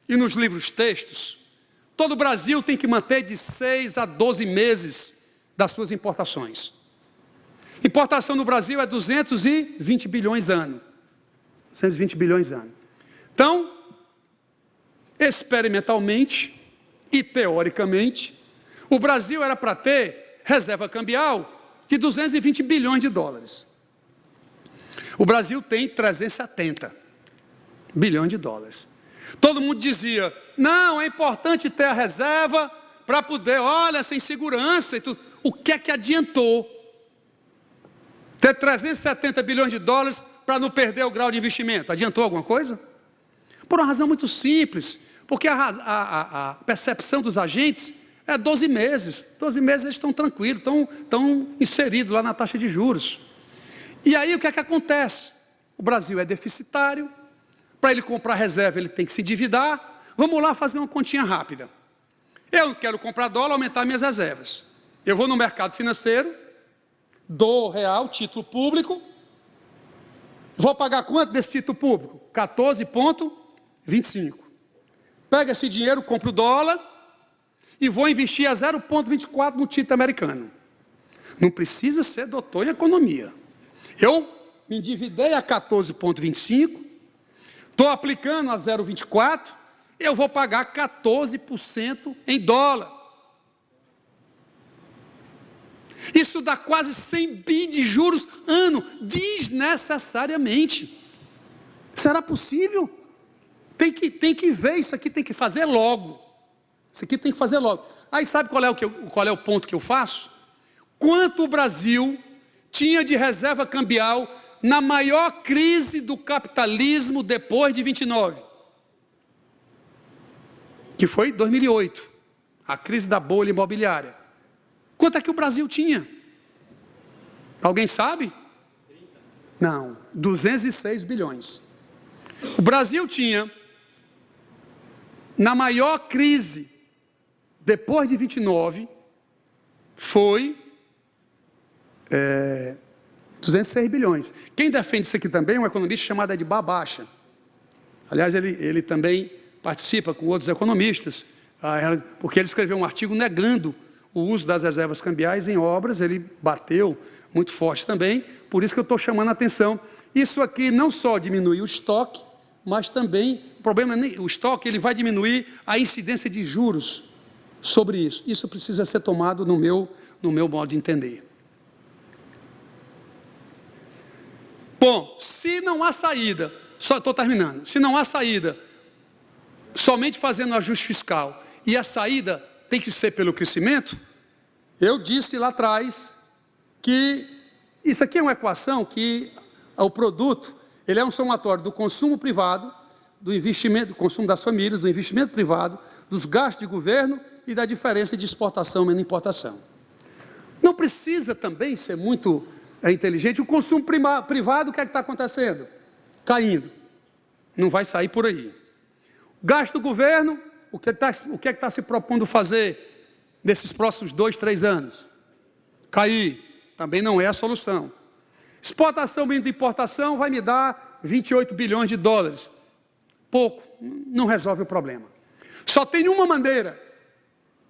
e nos livros textos, todo o Brasil tem que manter de 6 a 12 meses das suas importações. Importação no Brasil é 220 bilhões ano. 220 bilhões ano. Então, experimentalmente e teoricamente, o Brasil era para ter reserva cambial de 220 bilhões de dólares. O Brasil tem 370 bilhões de dólares. Todo mundo dizia, não, é importante ter a reserva para poder, olha, sem segurança e tudo. O que é que adiantou ter 370 bilhões de dólares para não perder o grau de investimento? Adiantou alguma coisa? Por uma razão muito simples, porque a percepção dos agentes é 12 meses. 12 meses eles estão tranquilos, estão inseridos lá na taxa de juros. E aí o que é que acontece? O Brasil é deficitário, para ele comprar reserva ele tem que se endividar. Vamos lá fazer uma continha rápida. Eu quero comprar dólar, aumentar minhas reservas. Eu vou no mercado financeiro, dou real, título público. Vou pagar quanto desse título público? 14,25. Pega esse dinheiro, compro dólar e vou investir a 0,24 no título americano. Não precisa ser doutor em economia. Eu me endividei a 14,25, estou aplicando a 0,24, eu vou pagar 14% em dólar. Isso dá quase 100 bi de juros ano, desnecessariamente. Será possível? Tem que ver, isso aqui tem que fazer logo. Isso aqui tem que fazer logo. Aí sabe qual é o ponto que eu faço? Quanto o Brasil tinha de reserva cambial na maior crise do capitalismo depois de 29? Que foi 2008, a crise da bolha imobiliária. Quanto é que o Brasil tinha? Alguém sabe? Não, 206 bilhões. O Brasil tinha, na maior crise, depois de 29, foi 206 bilhões. Quem defende isso aqui também é um economista chamado Edmar Baixa. Aliás, ele também participa com outros economistas, porque ele escreveu um artigo negando o uso das reservas cambiais em obras. Ele bateu muito forte também, por isso que eu estou chamando a atenção. Isso aqui não só diminui o estoque, mas também, o problema é o estoque, ele vai diminuir a incidência de juros sobre isso. Isso precisa ser tomado no meu modo de entender. Bom, se não há saída, só estou terminando, se não há saída, somente fazendo ajuste fiscal, e a saída tem que ser pelo crescimento, eu disse lá atrás que isso aqui é uma equação que o produto, ele é um somatório do consumo privado, do investimento, do consumo das famílias, do investimento privado, dos gastos de governo e da diferença de exportação menos importação. Não precisa também ser muito inteligente. O consumo privado, o que é que está acontecendo? Caindo. Não vai sair por aí. Gasto do governo, o que é que está se propondo fazer nesses próximos 2, 3 anos? Cair. Também não é a solução. Exportação menos importação vai me dar 28 bilhões de dólares. Pouco, não resolve o problema. Só tem uma maneira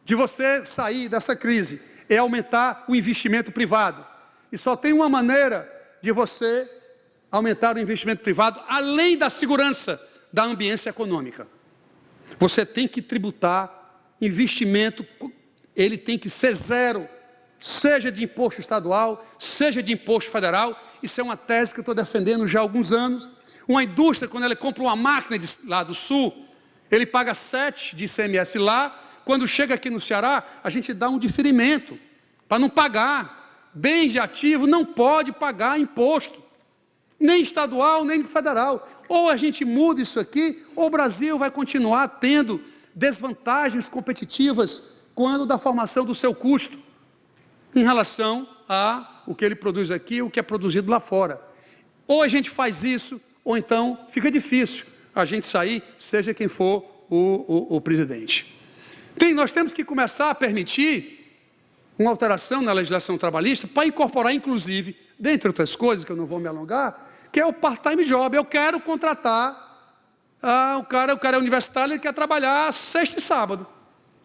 de você sair dessa crise, é aumentar o investimento privado. E só tem uma maneira de você aumentar o investimento privado, além da segurança da ambiência econômica. Você tem que tributar investimento, ele tem que ser zero, seja de imposto estadual, seja de imposto federal. Isso é uma tese que eu estou defendendo já há alguns anos. Uma indústria, quando ela compra uma máquina lá do Sul, ele paga 7 de ICMS lá. Quando chega aqui no Ceará, a gente dá um diferimento para não pagar. Bens de ativo não pode pagar imposto, nem estadual, nem federal. Ou a gente muda isso aqui, ou o Brasil vai continuar tendo desvantagens competitivas quando da formação do seu custo, em relação a o que ele produz aqui e o que é produzido lá fora. Ou a gente faz isso, ou então fica difícil a gente sair, seja quem for o presidente. Nós temos que começar a permitir uma alteração na legislação trabalhista para incorporar, inclusive, dentre outras coisas, que eu não vou me alongar, que é o part-time job. Eu quero contratar o cara é universitário, ele quer trabalhar sexta e sábado.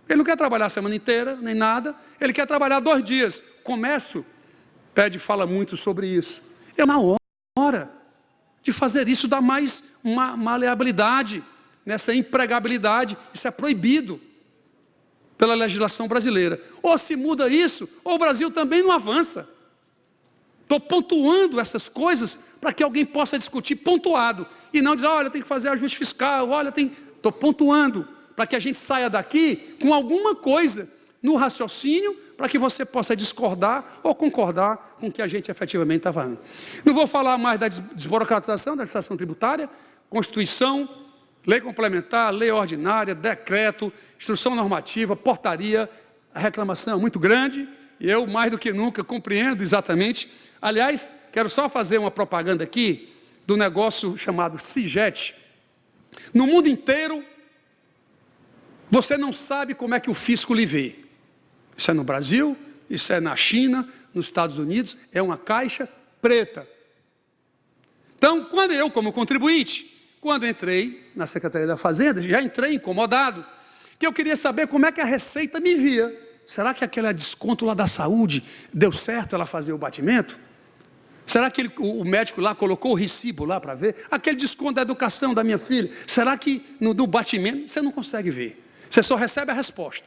Ele não quer trabalhar a semana inteira, nem nada, ele quer trabalhar 2 dias. O comércio fala muito sobre isso. É uma hora de fazer isso, dá mais uma maleabilidade nessa empregabilidade. Isso é proibido pela legislação brasileira. Ou se muda isso, ou o Brasil também não avança. Estou pontuando essas coisas para que alguém possa discutir pontuado, e não dizer, olha, tem que fazer ajuste fiscal, olha, Estou pontuando para que a gente saia daqui com alguma coisa no raciocínio, para que você possa discordar ou concordar com o que a gente efetivamente está falando. Não vou falar mais da desburocratização da legislação tributária, Constituição, lei complementar, lei ordinária, decreto, instrução normativa, portaria. A reclamação é muito grande, e eu, mais do que nunca, compreendo exatamente. Aliás, quero só fazer uma propaganda aqui do negócio chamado CIGET. No mundo inteiro, você não sabe como é que o fisco lhe vê. Isso é no Brasil, isso é na China, nos Estados Unidos, é uma caixa preta. Então, quando eu, como contribuinte, quando entrei na Secretaria da Fazenda, já entrei incomodado, que eu queria saber como é que a Receita me via. Será que aquele desconto lá da saúde deu certo ela fazer o batimento? Será que o médico lá colocou o recibo lá para ver? Aquele desconto da educação da minha filha, será que no batimento você não consegue ver? Você só recebe a resposta.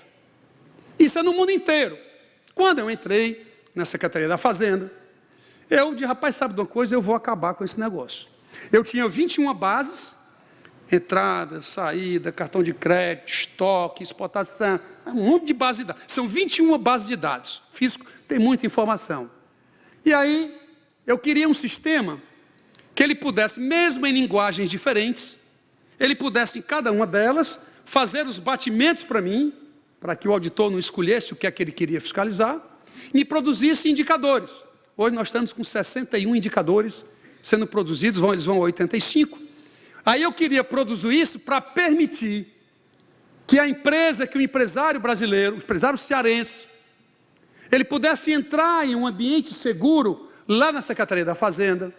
Isso é no mundo inteiro. Quando eu entrei na Secretaria da Fazenda, eu disse, rapaz, sabe de uma coisa? Eu vou acabar com esse negócio. Eu tinha 21 bases, entrada, saída, cartão de crédito, estoque, exportação, um monte de bases de dados. São 21 bases de dados. O fisco tem muita informação. E aí, eu queria um sistema que ele pudesse, mesmo em linguagens diferentes, ele pudesse, em cada uma delas, fazer os batimentos para mim, para que o auditor não escolhesse o que é que ele queria fiscalizar, e produzisse indicadores. Hoje nós estamos com 61 indicadores sendo produzidos, eles vão a 85. Aí eu queria produzir isso para permitir que a empresa, que o empresário brasileiro, o empresário cearense, ele pudesse entrar em um ambiente seguro lá na Secretaria da Fazenda,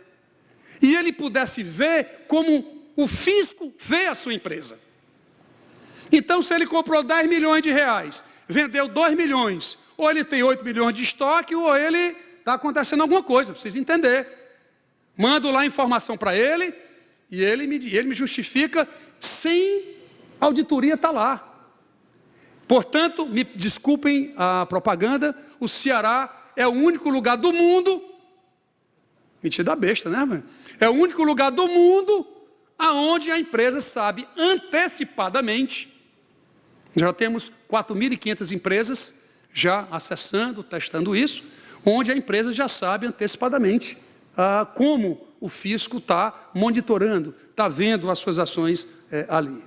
e ele pudesse ver como o fisco vê a sua empresa. Então, se ele comprou 10 milhões de reais, vendeu 2 milhões, ou ele tem 8 milhões de estoque, ou ele está acontecendo alguma coisa, precisa entender. Mando lá a informação para ele, e ele me justifica, sem auditoria está lá. Portanto, me desculpem a propaganda, o Ceará é o único lugar do mundo, mentira besta, né, mano? É o único lugar do mundo aonde a empresa sabe antecipadamente. Já temos 4.500 empresas já acessando, testando isso, onde a empresa já sabe antecipadamente como o fisco está monitorando, está vendo as suas ações ali.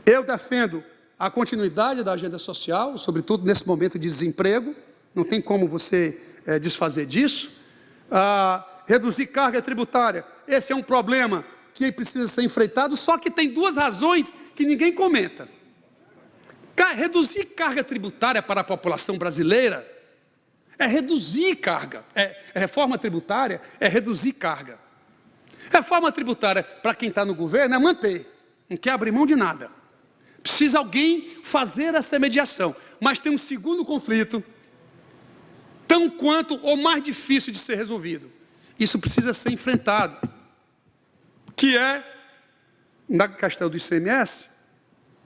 Eu defendo a continuidade da agenda social, sobretudo nesse momento de desemprego, não tem como você desfazer disso. Reduzir carga tributária, esse é um problema que precisa ser enfrentado, só que tem 2 razões que ninguém comenta. Reduzir carga tributária para a população brasileira é reduzir carga. Reforma tributária é reduzir carga. Reforma tributária, para quem está no governo, é manter, não quer abrir mão de nada. Precisa alguém fazer essa mediação. Mas tem um segundo conflito, tão quanto ou mais difícil de ser resolvido. Isso precisa ser enfrentado, que é, na questão do ICMS,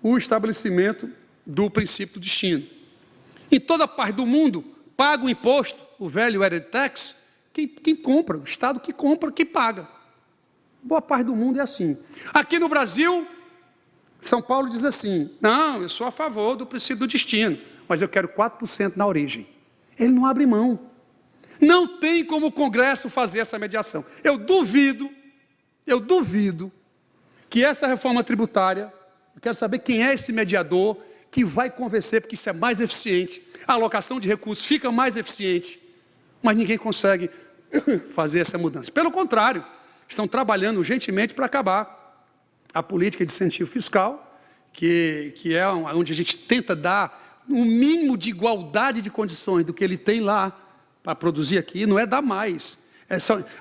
o estabelecimento do princípio do destino. Em toda parte do mundo, paga o imposto, o velho heritage tax, quem compra, o Estado que compra, que paga. Boa parte do mundo é assim. Aqui no Brasil, São Paulo diz assim, não, eu sou a favor do princípio do destino, mas eu quero 4% na origem. Ele não abre mão. Não tem como o Congresso fazer essa mediação. Eu duvido que essa reforma tributária, eu quero saber quem é esse mediador que vai convencer, porque isso é mais eficiente, a alocação de recursos fica mais eficiente, mas ninguém consegue fazer essa mudança. Pelo contrário, estão trabalhando urgentemente para acabar a política de incentivo fiscal, que é onde a gente tenta dar um mínimo de igualdade de condições do que ele tem lá para produzir aqui, não é dar mais.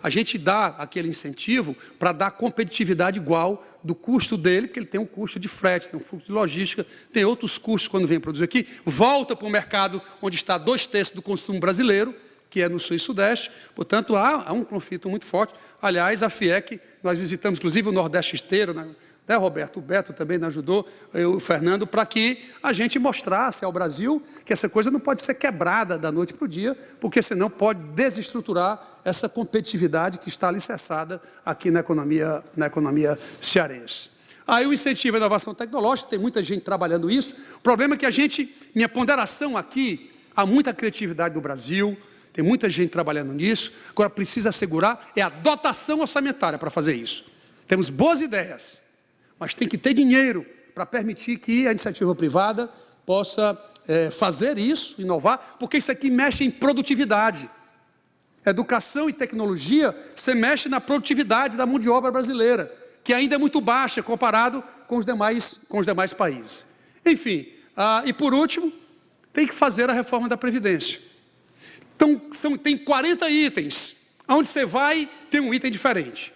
A gente dá aquele incentivo para dar competitividade igual do custo dele, porque ele tem um custo de frete, tem um custo de logística, tem outros custos quando vem produzir aqui, volta para o mercado onde está 2/3 do consumo brasileiro, que é no Sul e Sudeste, portanto, há um conflito muito forte. Aliás, a FIEC, nós visitamos, inclusive, o Nordeste inteiro, né, Roberto? O Beto também nos ajudou, o Fernando, para que a gente mostrasse ao Brasil que essa coisa não pode ser quebrada da noite para o dia, porque senão pode desestruturar essa competitividade que está alicerçada aqui na economia cearense. Aí o incentivo à inovação tecnológica, tem muita gente trabalhando isso. O problema é que minha ponderação aqui, há muita criatividade do Brasil, tem muita gente trabalhando nisso, agora precisa assegurar a dotação orçamentária para fazer isso. Temos boas ideias, mas tem que ter dinheiro para permitir que a iniciativa privada possa fazer isso, inovar, porque isso aqui mexe em produtividade. Educação e tecnologia, você mexe na produtividade da mão de obra brasileira, que ainda é muito baixa comparado com os demais países. Enfim, e por último, tem que fazer a reforma da Previdência. Então, tem 40 itens, onde você vai, tem um item diferente.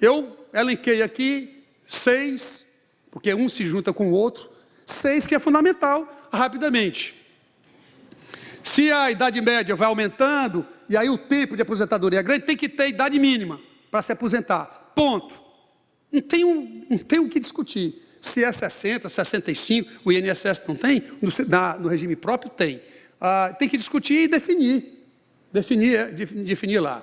Eu elenquei aqui 6, porque um se junta com o outro, 6 que é fundamental, rapidamente. Se a idade média vai aumentando, e aí o tempo de aposentadoria é grande, tem que ter idade mínima para se aposentar, ponto. Não tem o que discutir. Se é 60, 65, o INSS não tem, no regime próprio tem. Tem que discutir e definir lá.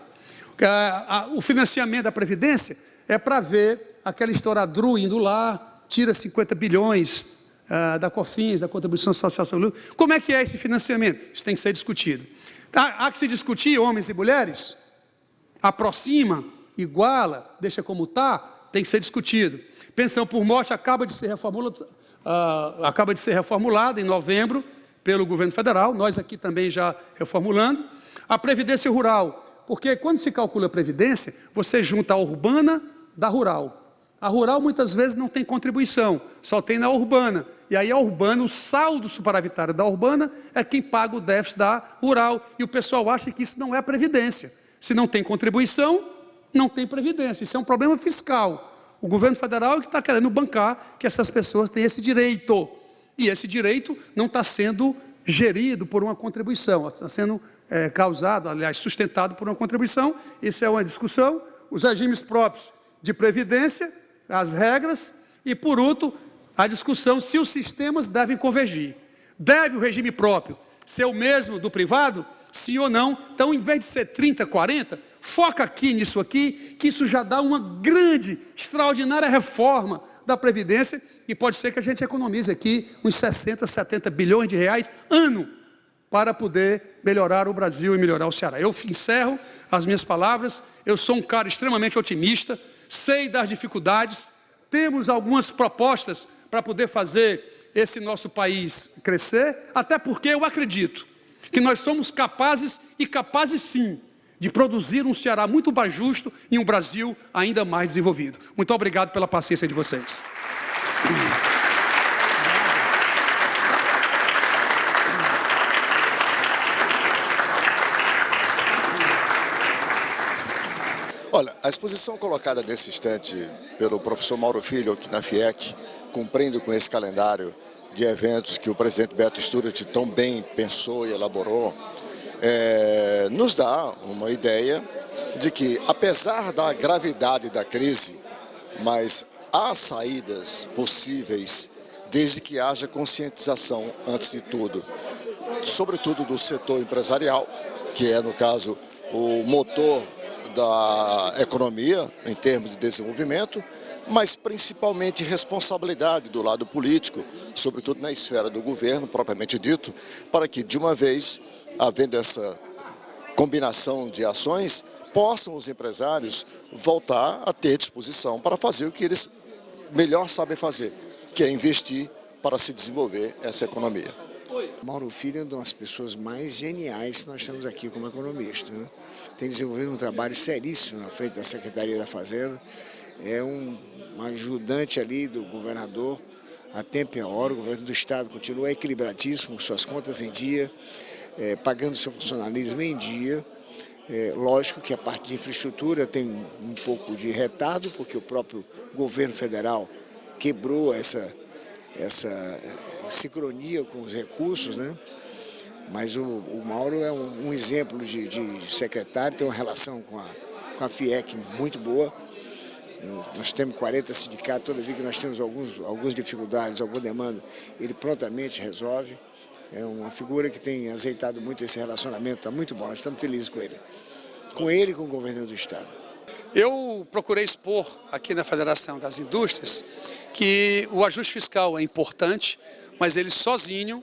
O financiamento da Previdência é para ver aquela história DRU indo lá, tira 50 bilhões da COFINS, da Contribuição Social sobre o Lucro. Como é que é esse financiamento? Isso tem que ser discutido. Há que se discutir, homens e mulheres, aproxima, iguala, deixa como está, tem que ser discutido. Pensão por morte acaba de ser reformulada em novembro pelo governo federal, nós aqui também já reformulando. A Previdência Rural, porque quando se calcula a Previdência, você junta a urbana da rural. A rural muitas vezes não tem contribuição, só tem na urbana. E aí a urbana, o saldo superavitário da urbana é quem paga o déficit da rural. E o pessoal acha que isso não é Previdência. Se não tem contribuição, não tem Previdência. Isso é um problema fiscal. O governo federal é que está querendo bancar que essas pessoas têm esse direito. E esse direito não está sendo gerido por uma contribuição, está sendo causado, aliás, sustentado por uma contribuição. Isso é uma discussão. Os regimes próprios de previdência, as regras, e, por último, a discussão se os sistemas devem convergir. Deve o regime próprio ser o mesmo do privado? Sim ou não? Então, em vez de ser 30, 40, foca aqui nisso aqui, que isso já dá uma grande, extraordinária reforma da Previdência, e pode ser que a gente economize aqui uns 60, 70 bilhões de reais ano, para poder melhorar o Brasil e melhorar o Ceará. Eu encerro as minhas palavras, eu sou um cara extremamente otimista, sei das dificuldades, temos algumas propostas para poder fazer esse nosso país crescer, até porque eu acredito que nós somos capazes, e capazes sim, de produzir um Ceará muito mais justo e um Brasil ainda mais desenvolvido. Muito obrigado pela paciência de vocês. Olha, a exposição colocada nesse instante pelo professor Mauro Filho aqui na FIEC, cumprindo com esse calendário de eventos que o presidente Beto Sturett tão bem pensou e elaborou, nos dá uma ideia de que, apesar da gravidade da crise, mas há saídas possíveis desde que haja conscientização antes de tudo, sobretudo do setor empresarial, que é, no caso, o motor da economia em termos de desenvolvimento, mas principalmente responsabilidade do lado político, sobretudo na esfera do governo, propriamente dito, para que, de uma vez, havendo essa combinação de ações, possam os empresários voltar a ter disposição para fazer o que eles melhor sabem fazer, que é investir para se desenvolver essa economia. Mauro Filho é uma das pessoas mais geniais que nós temos aqui como economista, né? Tem desenvolvido um trabalho seríssimo na frente da Secretaria da Fazenda, é um ajudante ali do governador a tempo e a hora. O governo do estado continua equilibradíssimo, com suas contas em dia, pagando seu funcionalismo em dia. Lógico que a parte de infraestrutura tem um pouco de retardo, porque o próprio governo federal quebrou essa sincronia com os recursos, né? Mas o Mauro é um exemplo de secretário, tem uma relação com a FIEC muito boa. Nós temos 40 sindicatos, toda vez que nós temos algumas dificuldades, alguma demanda, ele prontamente resolve. É uma figura que tem azeitado muito esse relacionamento, está muito bom, nós estamos felizes com ele. Com ele e com o governo do estado. Eu procurei expor aqui na Federação das Indústrias que o ajuste fiscal é importante, mas ele sozinho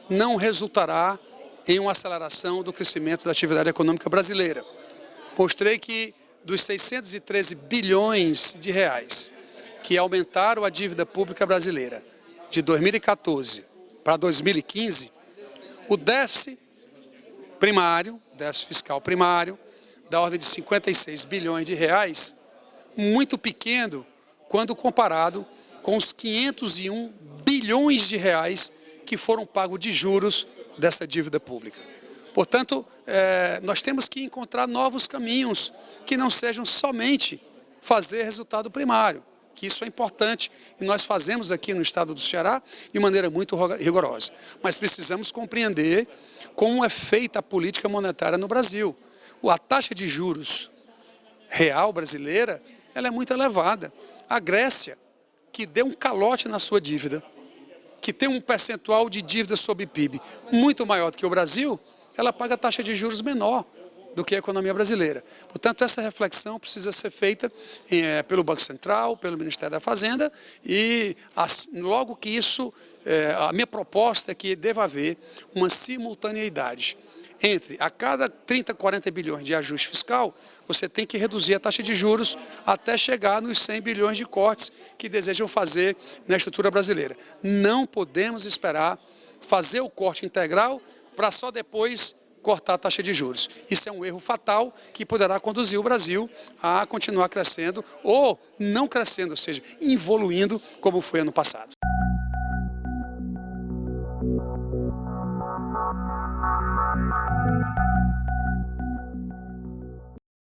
não resultará em uma aceleração do crescimento da atividade econômica brasileira. Mostrei que dos 613 bilhões de reais que aumentaram a dívida pública brasileira de 2014 para 2015, o déficit fiscal primário, da ordem de 56 bilhões de reais, muito pequeno quando comparado com os 501 bilhões de reais que foram pagos de juros dessa dívida pública. Portanto, nós temos que encontrar novos caminhos que não sejam somente fazer resultado primário, que isso é importante e nós fazemos aqui no estado do Ceará de maneira muito rigorosa. Mas precisamos compreender como é feita a política monetária no Brasil. A taxa de juros real brasileira ela é muito elevada. A Grécia, que deu um calote na sua dívida, que tem um percentual de dívida sobre PIB muito maior do que o Brasil, ela paga taxa de juros menor do que a economia brasileira. Portanto, essa reflexão precisa ser feita pelo Banco Central, pelo Ministério da Fazenda e logo que isso, a minha proposta é que deva haver uma simultaneidade entre a cada 30, 40 bilhões de ajuste fiscal, você tem que reduzir a taxa de juros até chegar nos 100 bilhões de cortes que desejam fazer na estrutura brasileira. Não podemos esperar fazer o corte integral para só depois cortar a taxa de juros. Isso é um erro fatal que poderá conduzir o Brasil a continuar crescendo ou não crescendo, ou seja, evoluindo como foi ano passado.